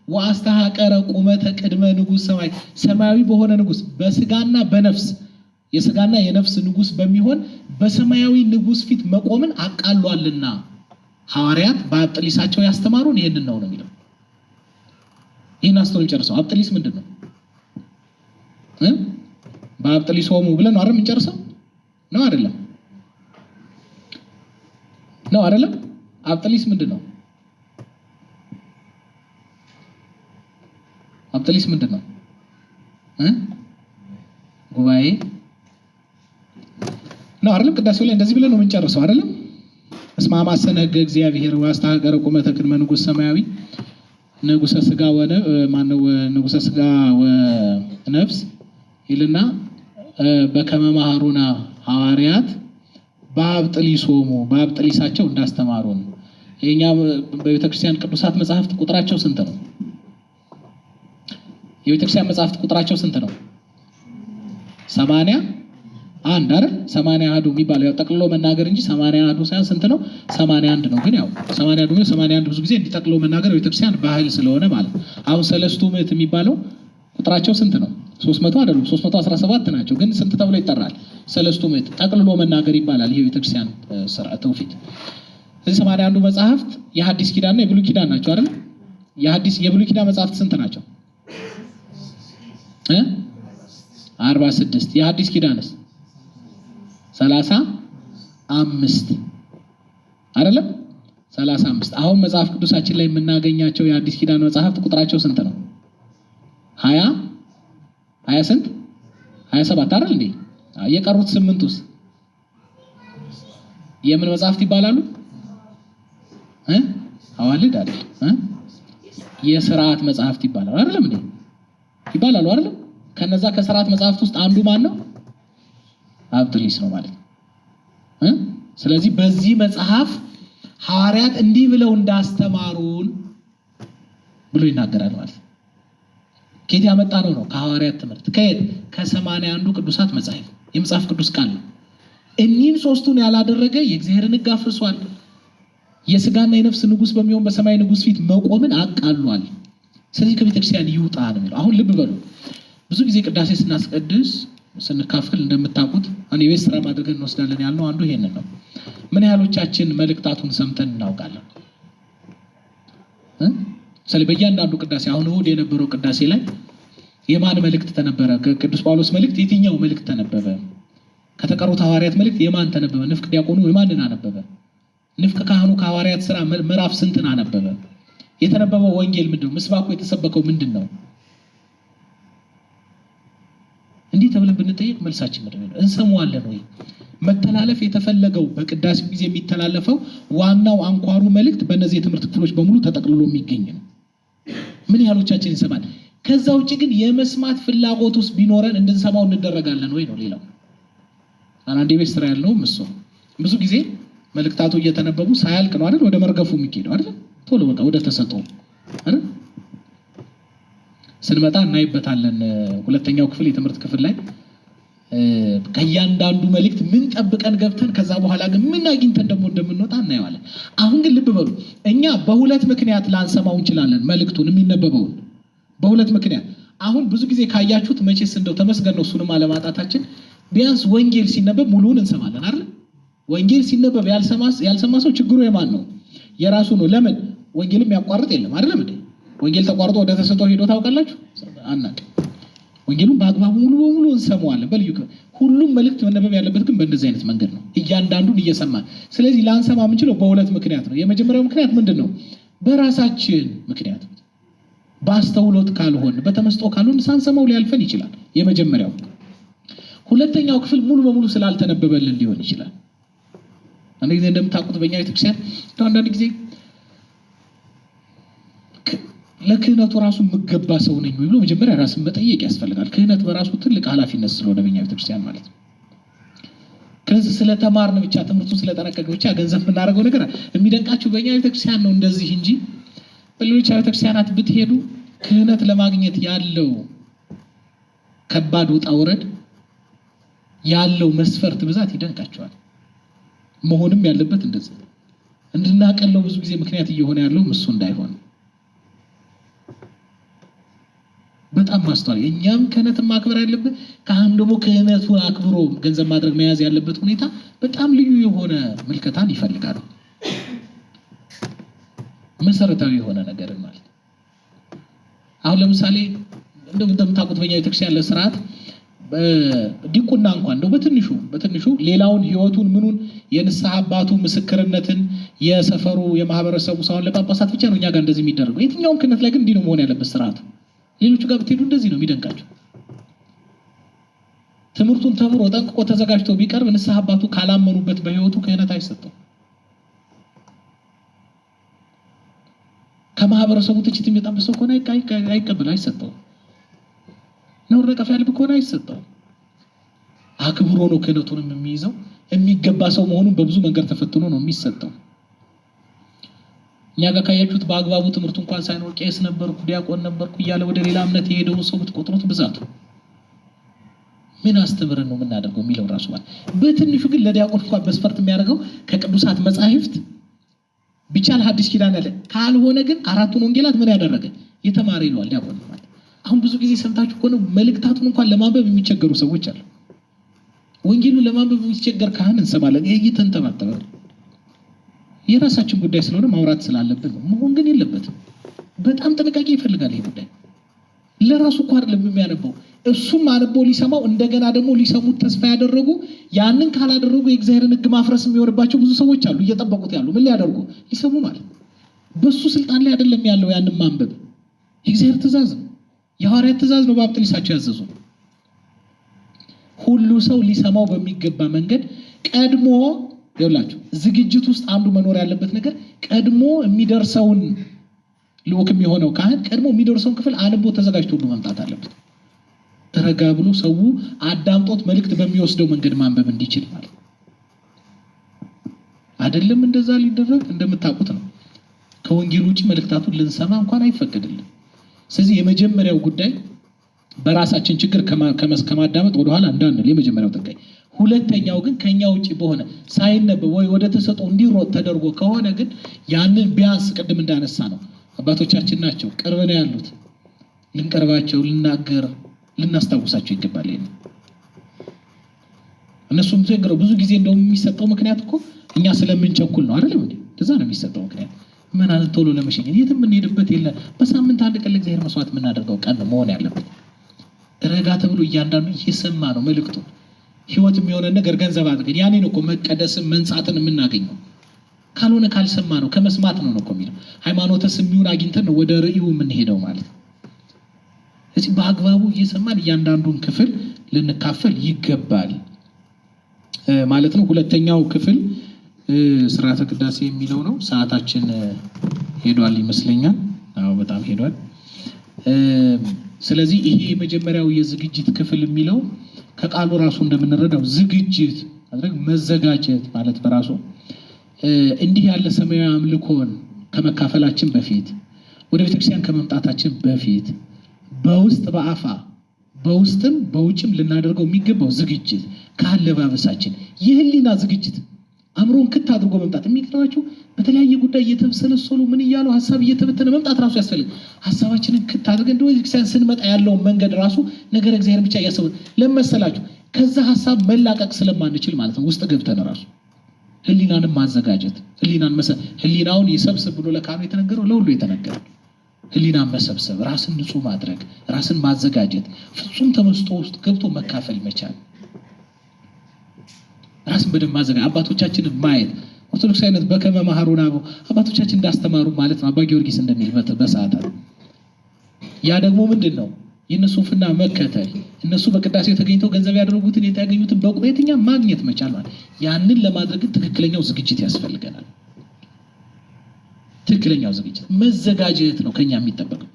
ወአስተሐቀረ ቁመተ ቅድመ ንጉሥ ሰማይ ሰማያዊ በሆነ ንጉሥ በስጋና በነፍስ የስጋና የነፍስ ንጉሥ በሚሆን በሰማያዊ ንጉሥ ፊት መቆምን አቃሏልና ሐዋርያት በአብጥሊሳቸው ያስተማሩን ይሄንን ነው የሚለው። ይህን አስተውል ጨርሰው። አብጥሊስ ምንድን ነው? በአብጥሊሶሙ ብለን ነው አይደል የምንጨርሰው? ነው አይደለም? ነው አይደለም? አብጥሊስ ምንድን ነው? አብጥሊስ ምንድን ነው? ጉባኤ ነው አይደለም? ቅዳሴው ላይ እንደዚህ ብለን ነው የምንጨርሰው አይደለም? እስመ አማሰነ ሕገ እግዚአብሔር ወአስተሐቀረ ቁመተ ቅድመ ንጉሥ ሰማያዊ ንጉሠ ሥጋ ማነው ንጉሠ ሥጋ ወነፍስ ይልና በከመ መሃሩና ሐዋርያት በአብጥሊሶሙ በአብጥሊሳቸው እንዳስተማሩን። የኛ በቤተክርስቲያን ቅዱሳት መጻሕፍት ቁጥራቸው ስንት ነው? የቤተክርስቲያን መጻሕፍት ቁጥራቸው ስንት ነው? 81 አይደል? 81 የሚባለው ያው ጠቅልሎ መናገር እንጂ 81 ሳይሆን ስንት ነው? 81 ነው። ግን ያው 81 ብዙ ጊዜ እንዲጠቅልሎ መናገር ቤተክርስቲያን ባህል ስለሆነ ማለት ነው። አሁን ሰለስቱ ምዕት የሚባለው ቁጥራቸው ስንት ነው? 300 አይደሉም፣ 317 ናቸው። ግን ስንት ተብሎ ይጠራል? ሰለስቱ ምዕት ጠቅልሎ መናገር ይባላል። ይሄ ቤተክርስቲያን ሥርዓተ ትውፊት። እዚህ 81 መጽሐፍት የሐዲስ ኪዳንና የብሉይ ኪዳን ናቸው አይደል? የብሉይ ኪዳን መጽሐፍት ስንት ናቸው? 46። የሐዲስ ኪዳንስ 35 አይደለም? 35። አሁን መጽሐፍ ቅዱሳችን ላይ የምናገኛቸው የሐዲስ ኪዳን መጽሐፍት ቁጥራቸው ስንት ነው? 20 ስንት? 27 አይደል እንዴ? የቀሩት 8ቱስ የምን መጽሐፍት ይባላሉ? አዋልድ አይደል? የሥርዓት መጽሐፍት ይባላሉ አይደለም እንዴ? ይባላሉ አይደል? ከነዛ ከሥርዓት መጽሐፍት ውስጥ አንዱ ማን ነው? አብጥሊስ ነው ማለት ነው። ስለዚህ በዚህ መጽሐፍ ሐዋርያት እንዲህ ብለው እንዳስተማሩን ብሎ ይናገራል ማለት ነው። ከየት ያመጣ ነው? ከሐዋርያት ትምህርት። ከየት? ከ81 ቅዱሳት መጽሐፍ የመጽሐፍ ቅዱስ ቃል ነው። እኒህን ሶስቱን ያላደረገ የእግዚአብሔርን ሕግ አፍርሷል፣ የሥጋና የነፍስ ንጉሥ በሚሆን በሰማይ ንጉሥ ፊት መቆምን አቃሏል። ስለዚህ ከቤተክርስቲያን ይውጣ ነው የሚለው። አሁን ልብ በሉ፣ ብዙ ጊዜ ቅዳሴ ስናስቀድስ ስንካፈል እንደምታውቁት አሁን የቤት ስራ ማድረግን እንወስዳለን ያልነው አንዱ ይሄንን ነው። ምን ያህሎቻችን መልእክታቱን ሰምተን እናውቃለን? ስለዚህ በእያንዳንዱ ቅዳሴ አሁን እሑድ የነበረው ቅዳሴ ላይ የማን መልእክት ተነበረ? ከቅዱስ ጳውሎስ መልእክት የትኛው መልእክት ተነበበ? ከተቀሩት ሐዋርያት መልእክት የማን ተነበበ? ንፍቅ ዲያቆኑ የማንን አነበበ? ንፍቅ ካህኑ ከሐዋርያት ስራ ምዕራፍ ስንትን አነበበ? የተነበበው ወንጌል ምንድነው? ምስባኩ የተሰበከው ምንድነው? እንዲህ ተብለን ብንጠይቅ መልሳችን ምንድን ነው? እንሰማዋለን ወይ? መተላለፍ የተፈለገው በቅዳሴው ጊዜ የሚተላለፈው ዋናው አንኳሩ መልእክት በእነዚህ የትምህርት ክፍሎች በሙሉ ተጠቅልሎ የሚገኝ ነው። ምን ያህሎቻችን ይሰማል? ከዛ ውጭ ግን የመስማት ፍላጎት ውስጥ ቢኖረን እንድንሰማው እንደረጋለን ወይ ነው ሌላው። አንዴ ቤት ስራ ያልነው እሱ ብዙ ጊዜ መልእክታቱ እየተነበቡ ሳያልቅ ነው አይደል ወደ መርገፉ የሚሄደው አይደል? ቶሎ በቃ ወደ ተሰጠው አይደል? ስንመጣ እናይበታለን። ሁለተኛው ክፍል የትምህርት ክፍል ላይ ከእያንዳንዱ መልእክት ምን ጠብቀን ገብተን ከዛ በኋላ ግን ምን አግኝተን ደግሞ እንደምንወጣ እናየዋለን። አሁን ግን ልብ በሉ፣ እኛ በሁለት ምክንያት ላንሰማው እንችላለን። መልእክቱን የሚነበበውን በሁለት ምክንያት። አሁን ብዙ ጊዜ ካያችሁት መቼስ እንደው ተመስገን ነው እሱንም አለማጣታችን። ቢያንስ ወንጌል ሲነበብ ሙሉውን እንሰማለን አይደል? ወንጌል ሲነበብ ያልሰማ ሰው ችግሩ የማን ነው? የራሱ ነው። ለምን? ወንጌልም ያቋርጥ የለም አይደለም እንዴ? ወንጌል ተቋርጦ ወደ ተሰጠው ሄዶ ታውቃላችሁ? አናውቅም። ወንጌሉን በአግባቡ ሙሉ በሙሉ እንሰማዋለን። በልዩ ሁሉም መልእክት መነበብ ያለበት ግን በእንደዚህ አይነት መንገድ ነው፣ እያንዳንዱን እየሰማን። ስለዚህ ላንሰማ የምንችለው በሁለት ምክንያት ነው። የመጀመሪያው ምክንያት ምንድን ነው? በራሳችን ምክንያት በአስተውሎት ካልሆን በተመስጦ ካልሆን ሳንሰማው ሊያልፈን ይችላል። የመጀመሪያው። ሁለተኛው ክፍል ሙሉ በሙሉ ስላልተነበበልን ሊሆን ይችላል። አንድ ጊዜ እንደምታውቁት በእኛ ቤተክርስቲያን አንዳንድ ጊዜ ለክህነቱ ራሱ የምገባ ሰው ነኝ ብሎ መጀመሪያ ራስን መጠየቅ ያስፈልጋል። ክህነት በራሱ ትልቅ ኃላፊነት ስለሆነ በእኛ ቤተክርስቲያን ማለት ነው። ከዚህ ስለተማርን ብቻ ትምህርቱን ስለጠነቀቅን ብቻ ገንዘብ የምናደርገው ነገር የሚደንቃችሁ በእኛ ቤተክርስቲያን ነው እንደዚህ እንጂ በሌሎች ቤተክርስቲያናት ብትሄዱ ክህነት ለማግኘት ያለው ከባድ ውጣ ውረድ ያለው መስፈርት ብዛት ይደንቃቸዋል። መሆንም ያለበት እንደዚህ እንድናቀለው ብዙ ጊዜ ምክንያት እየሆነ ያለው እሱ እንዳይሆን በጣም ማስተዋል። እኛም ክህነትን ማክበር ያለበት ካህን ደግሞ ክህነቱን አክብሮ ገንዘብ ማድረግ መያዝ ያለበት ሁኔታ በጣም ልዩ የሆነ ምልከታን ይፈልጋል። መሰረታዊ የሆነ ነገር ማለት አሁን ለምሳሌ እንደምታውቁት በእኛ ቤተክርስቲያን ለስርዓት ዲቁና እንኳን እንደው በትንሹ ሌላውን ህይወቱን ምኑን የንስሐ አባቱ ምስክርነትን የሰፈሩ የማህበረሰቡ ሰውን ለጳጳሳት ብቻ ነው እኛ ጋር እንደዚህ የሚደረገው። የትኛውም ክህነት ላይ ግን እንዲህ ነው መሆን ያለበት ስርዓቱ። ሌሎቹ ጋር ብትሄዱ እንደዚህ ነው የሚደንቃቸው። ትምህርቱን ተምሮ ጠንቅቆ ተዘጋጅቶ ቢቀርብ ንስሐ አባቱ ካላመኑበት በህይወቱ ክህነት አይሰጠው። ከማህበረሰቡ ትችት የሚጣበስ ሰው ከሆነ አይቀበል፣ አይሰጠው። ነውር ነቀፋ ያለበት ከሆነ አይሰጠው። አክብሮ ነው ክህነቱንም የሚይዘው። የሚገባ ሰው መሆኑን በብዙ መንገድ ተፈትኖ ነው የሚሰጠው። እኛ ጋር ካያችሁት በአግባቡ ትምህርቱ እንኳን ሳይኖር ቄስ ነበርኩ ዲያቆን ነበርኩ እያለ ወደ ሌላ እምነት የሄደውን ሰው ብትቆጥሩት ብዛቱ ምን አስተምረን ነው የምናደርገው የሚለው ራሱ ማለት። በትንሹ ግን ለዲያቆን እንኳን መስፈርት የሚያደርገው ከቅዱሳት መጻሕፍት ቢቻል ሐዲስ ኪዳን ያለ ካልሆነ ግን አራቱን ወንጌላት ምን ያደረገ የተማረ ይሏል ዲያቆን ማለት። አሁን ብዙ ጊዜ ሰምታችሁ ከሆነ መልእክታቱን እንኳን ለማንበብ የሚቸገሩ ሰዎች አሉ። ወንጌሉን ለማንበብ የሚቸገር ካህን እንሰማለን። ይሄ እየተንተባተበ የራሳችን ጉዳይ ስለሆነ ማውራት ስላለብን ነው። መሆን ግን የለበትም። በጣም ጥንቃቄ ይፈልጋል ይሄ ጉዳይ። ለራሱ እኮ አይደለም የሚያነበው፣ እሱም አንበው ሊሰማው እንደገና ደግሞ ሊሰሙት ተስፋ ያደረጉ ያንን ካላደረጉ የእግዚአብሔርን ሕግ ማፍረስ የሚወርባቸው ብዙ ሰዎች አሉ እየጠበቁት ያሉ። ምን ሊያደርጉ ሊሰሙ ማለት በሱ ስልጣን ላይ አይደለም ያለው። ያንን ማንበብ የእግዚአብሔር ትእዛዝ ነው፣ የሐዋርያት ትእዛዝ ነው። በአብጥሊሳቸው ያዘዙ ሁሉ ሰው ሊሰማው በሚገባ መንገድ ቀድሞ ይኸውላችሁ፣ ዝግጅት ውስጥ አንዱ መኖር ያለበት ነገር ቀድሞ የሚደርሰውን ልዑክ የሚሆነው ካህን ቀድሞ የሚደርሰውን ክፍል አንቦ ተዘጋጅቶ ሁሉ መምጣት አለበት። ረጋ ብሎ ሰው አዳምጦት መልእክት በሚወስደው መንገድ ማንበብ እንዲችል ማለት አይደለም። እንደዛ ሊደረግ እንደምታውቁት ነው። ከወንጌል ውጪ መልእክታቱን ልንሰማ እንኳን አይፈቀድልን። ስለዚህ የመጀመሪያው ጉዳይ በራሳችን ችግር ከማዳመጥ ወደኋላ እንዳንል የመጀመሪያው ጥንቃቄ። ሁለተኛው ግን ከኛ ውጪ በሆነ ሳይነበብ ወይ ወደ ተሰጥኦ እንዲሮጥ ተደርጎ ከሆነ ግን ያንን ቢያንስ ቅድም እንዳነሳ ነው አባቶቻችን ናቸው ቅርብ ነው ያሉት፣ ልንቀርባቸው ልናገር ልናስታውሳቸው ይገባል። እነሱም ተገረው ብዙ ጊዜ እንደው የሚሰጠው ምክንያት እኮ እኛ ስለምንቸኩል ነው አይደል እንዴ? እንደዛ ነው የሚሰጠው ምክንያት። ምን አለ ቶሎ ለመሸኘት የትም የምንሄድበት የለ። በሳምንት አንድ ቀን ለእግዚአብሔር መስዋዕት የምናደርገው ቀን መሆን ያለበት። ረጋ ተብሎ እያንዳንዱ እየሰማ ነው መልእክቱ። ህይወት የሚሆነ ነገር ገንዘብ አድርገን ያኔ ነው እኮ መቀደስን መንጻትን የምናገኘው። ካልሆነ ካልሰማ ነው ከመስማት ነው እኮ የሚለው። ሃይማኖተ ስሚውን አግኝተን ነው ወደ ርዕዩ የምንሄደው ማለት ነው። እዚህ በአግባቡ እየሰማን እያንዳንዱን ክፍል ልንካፈል ይገባል ማለት ነው። ሁለተኛው ክፍል ስርዓተ ቅዳሴ የሚለው ነው። ሰዓታችን ሄዷል ይመስለኛል። አዎ በጣም ሄዷል። ስለዚህ ይሄ የመጀመሪያው የዝግጅት ክፍል የሚለው ከቃሉ ራሱ እንደምንረዳው ዝግጅት ማድረግ መዘጋጀት ማለት በራሱ እንዲህ ያለ ሰማያዊ አምልኮን ከመካፈላችን በፊት ወደ ቤተክርስቲያን ከመምጣታችን በፊት በውስጥ በአፋ በውስጥም በውጭም ልናደርገው የሚገባው ዝግጅት ካለባበሳችን የህሊና ዝግጅት አእምሮን ክት አድርጎ መምጣት። የሚገርማችሁ በተለያየ ጉዳይ እየተብሰለሰሉ ምን እያሉ ሀሳብ እየተበተነ መምጣት ራሱ ያስፈልግ። ሀሳባችንን ክት አድርገን እንደው ቤተክርስቲያን ስንመጣ ያለውን መንገድ ራሱ ነገር እግዚአብሔር ብቻ እያሰብን ለመሰላችሁ ከዛ ሀሳብ መላቀቅ ስለማንችል ማለት ነው። ውስጥ ገብተን ራሱ ህሊናንም ማዘጋጀት ህሊናውን ይሰብስብ ብሎ ለካህኑ የተነገረው ለሁሉ የተነገረ ህሊናን መሰብሰብ፣ ራስን ንጹህ ማድረግ፣ ራስን ማዘጋጀት፣ ፍጹም ተመስጦ ውስጥ ገብቶ መካፈል መቻል፣ ራስን በደንብ ማዘጋጀት፣ አባቶቻችንን ማየት። ኦርቶዶክሳዊነት በከመ መሐሩነ አበው አባቶቻችን እንዳስተማሩ ማለት ነው። አባ ጊዮርጊስ እንደሚልበት በሰዓታት ያ ደግሞ ምንድን ነው የእነሱ ፍና መከተል፣ እነሱ በቅዳሴው ተገኝተው ገንዘብ ያደረጉትን የታገኙትን በቁየትኛ ማግኘት መቻል ማለት። ያንን ለማድረግ ትክክለኛው ዝግጅት ያስፈልገናል። ትክክለኛው ዝግጅት መዘጋጀት ነው ከኛ የሚጠበቀው።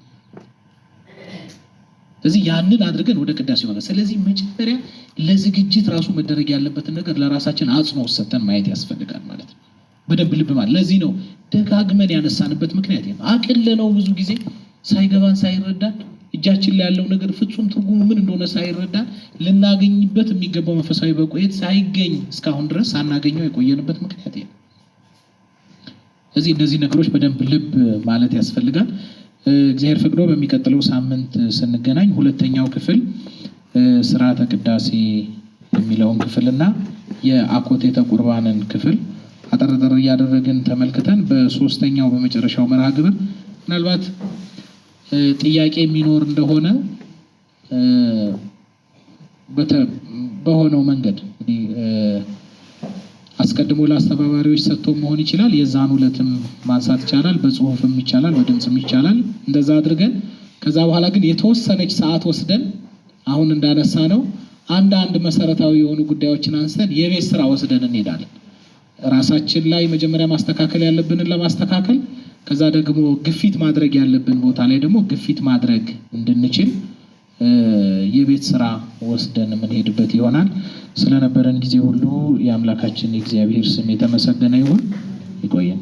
ስለዚህ ያንን አድርገን ወደ ቅዳሴው ማለት። ስለዚህ መጀመሪያ ለዝግጅት ራሱ መደረግ ያለበትን ነገር ለራሳችን አጽንኦት ሰጥተን ማየት ያስፈልጋል ማለት ነው። በደንብ ልብ ማለት። ለዚህ ነው ደጋግመን ያነሳንበት ምክንያት ነው። አቅለነው ብዙ ጊዜ ሳይገባን ሳይረዳን እጃችን ላይ ያለው ነገር ፍጹም ትርጉሙ ምን እንደሆነ ሳይረዳን ልናገኝበት የሚገባው መንፈሳዊ በቁየት ሳይገኝ እስካሁን ድረስ ሳናገኘው የቆየንበት ምክንያት ነው። እነዚህ ነገሮች በደንብ ልብ ማለት ያስፈልጋል። እግዚአብሔር ፈቅዶ በሚቀጥለው ሳምንት ስንገናኝ ሁለተኛው ክፍል ስርዓተ ቅዳሴ የሚለውን ክፍልና የአኮቴተ ቁርባንን ክፍል አጠር እያደረግን ተመልክተን በሶስተኛው በመጨረሻው መርሃ ግብር ምናልባት ጥያቄ የሚኖር እንደሆነ በሆነው መንገድ አስቀድሞ ለአስተባባሪዎች ሰጥቶ መሆን ይችላል። የዛን ሁለትም ማንሳት ይቻላል፣ በጽሁፍም ይቻላል፣ በድምጽም ይቻላል። እንደዛ አድርገን ከዛ በኋላ ግን የተወሰነች ሰዓት ወስደን አሁን እንዳነሳ ነው አንድ መሰረታዊ የሆኑ ጉዳዮችን አንስተን የቤት ስራ ወስደን እንሄዳለን። ራሳችን ላይ መጀመሪያ ማስተካከል ያለብንን ለማስተካከል ከዛ ደግሞ ግፊት ማድረግ ያለብን ቦታ ላይ ደግሞ ግፊት ማድረግ እንድንችል የቤት ስራ ወስደን የምንሄድበት ይሆናል። ስለነበረን ጊዜ ሁሉ የአምላካችን የእግዚአብሔር ስም የተመሰገነ ይሁን። ይቆየን።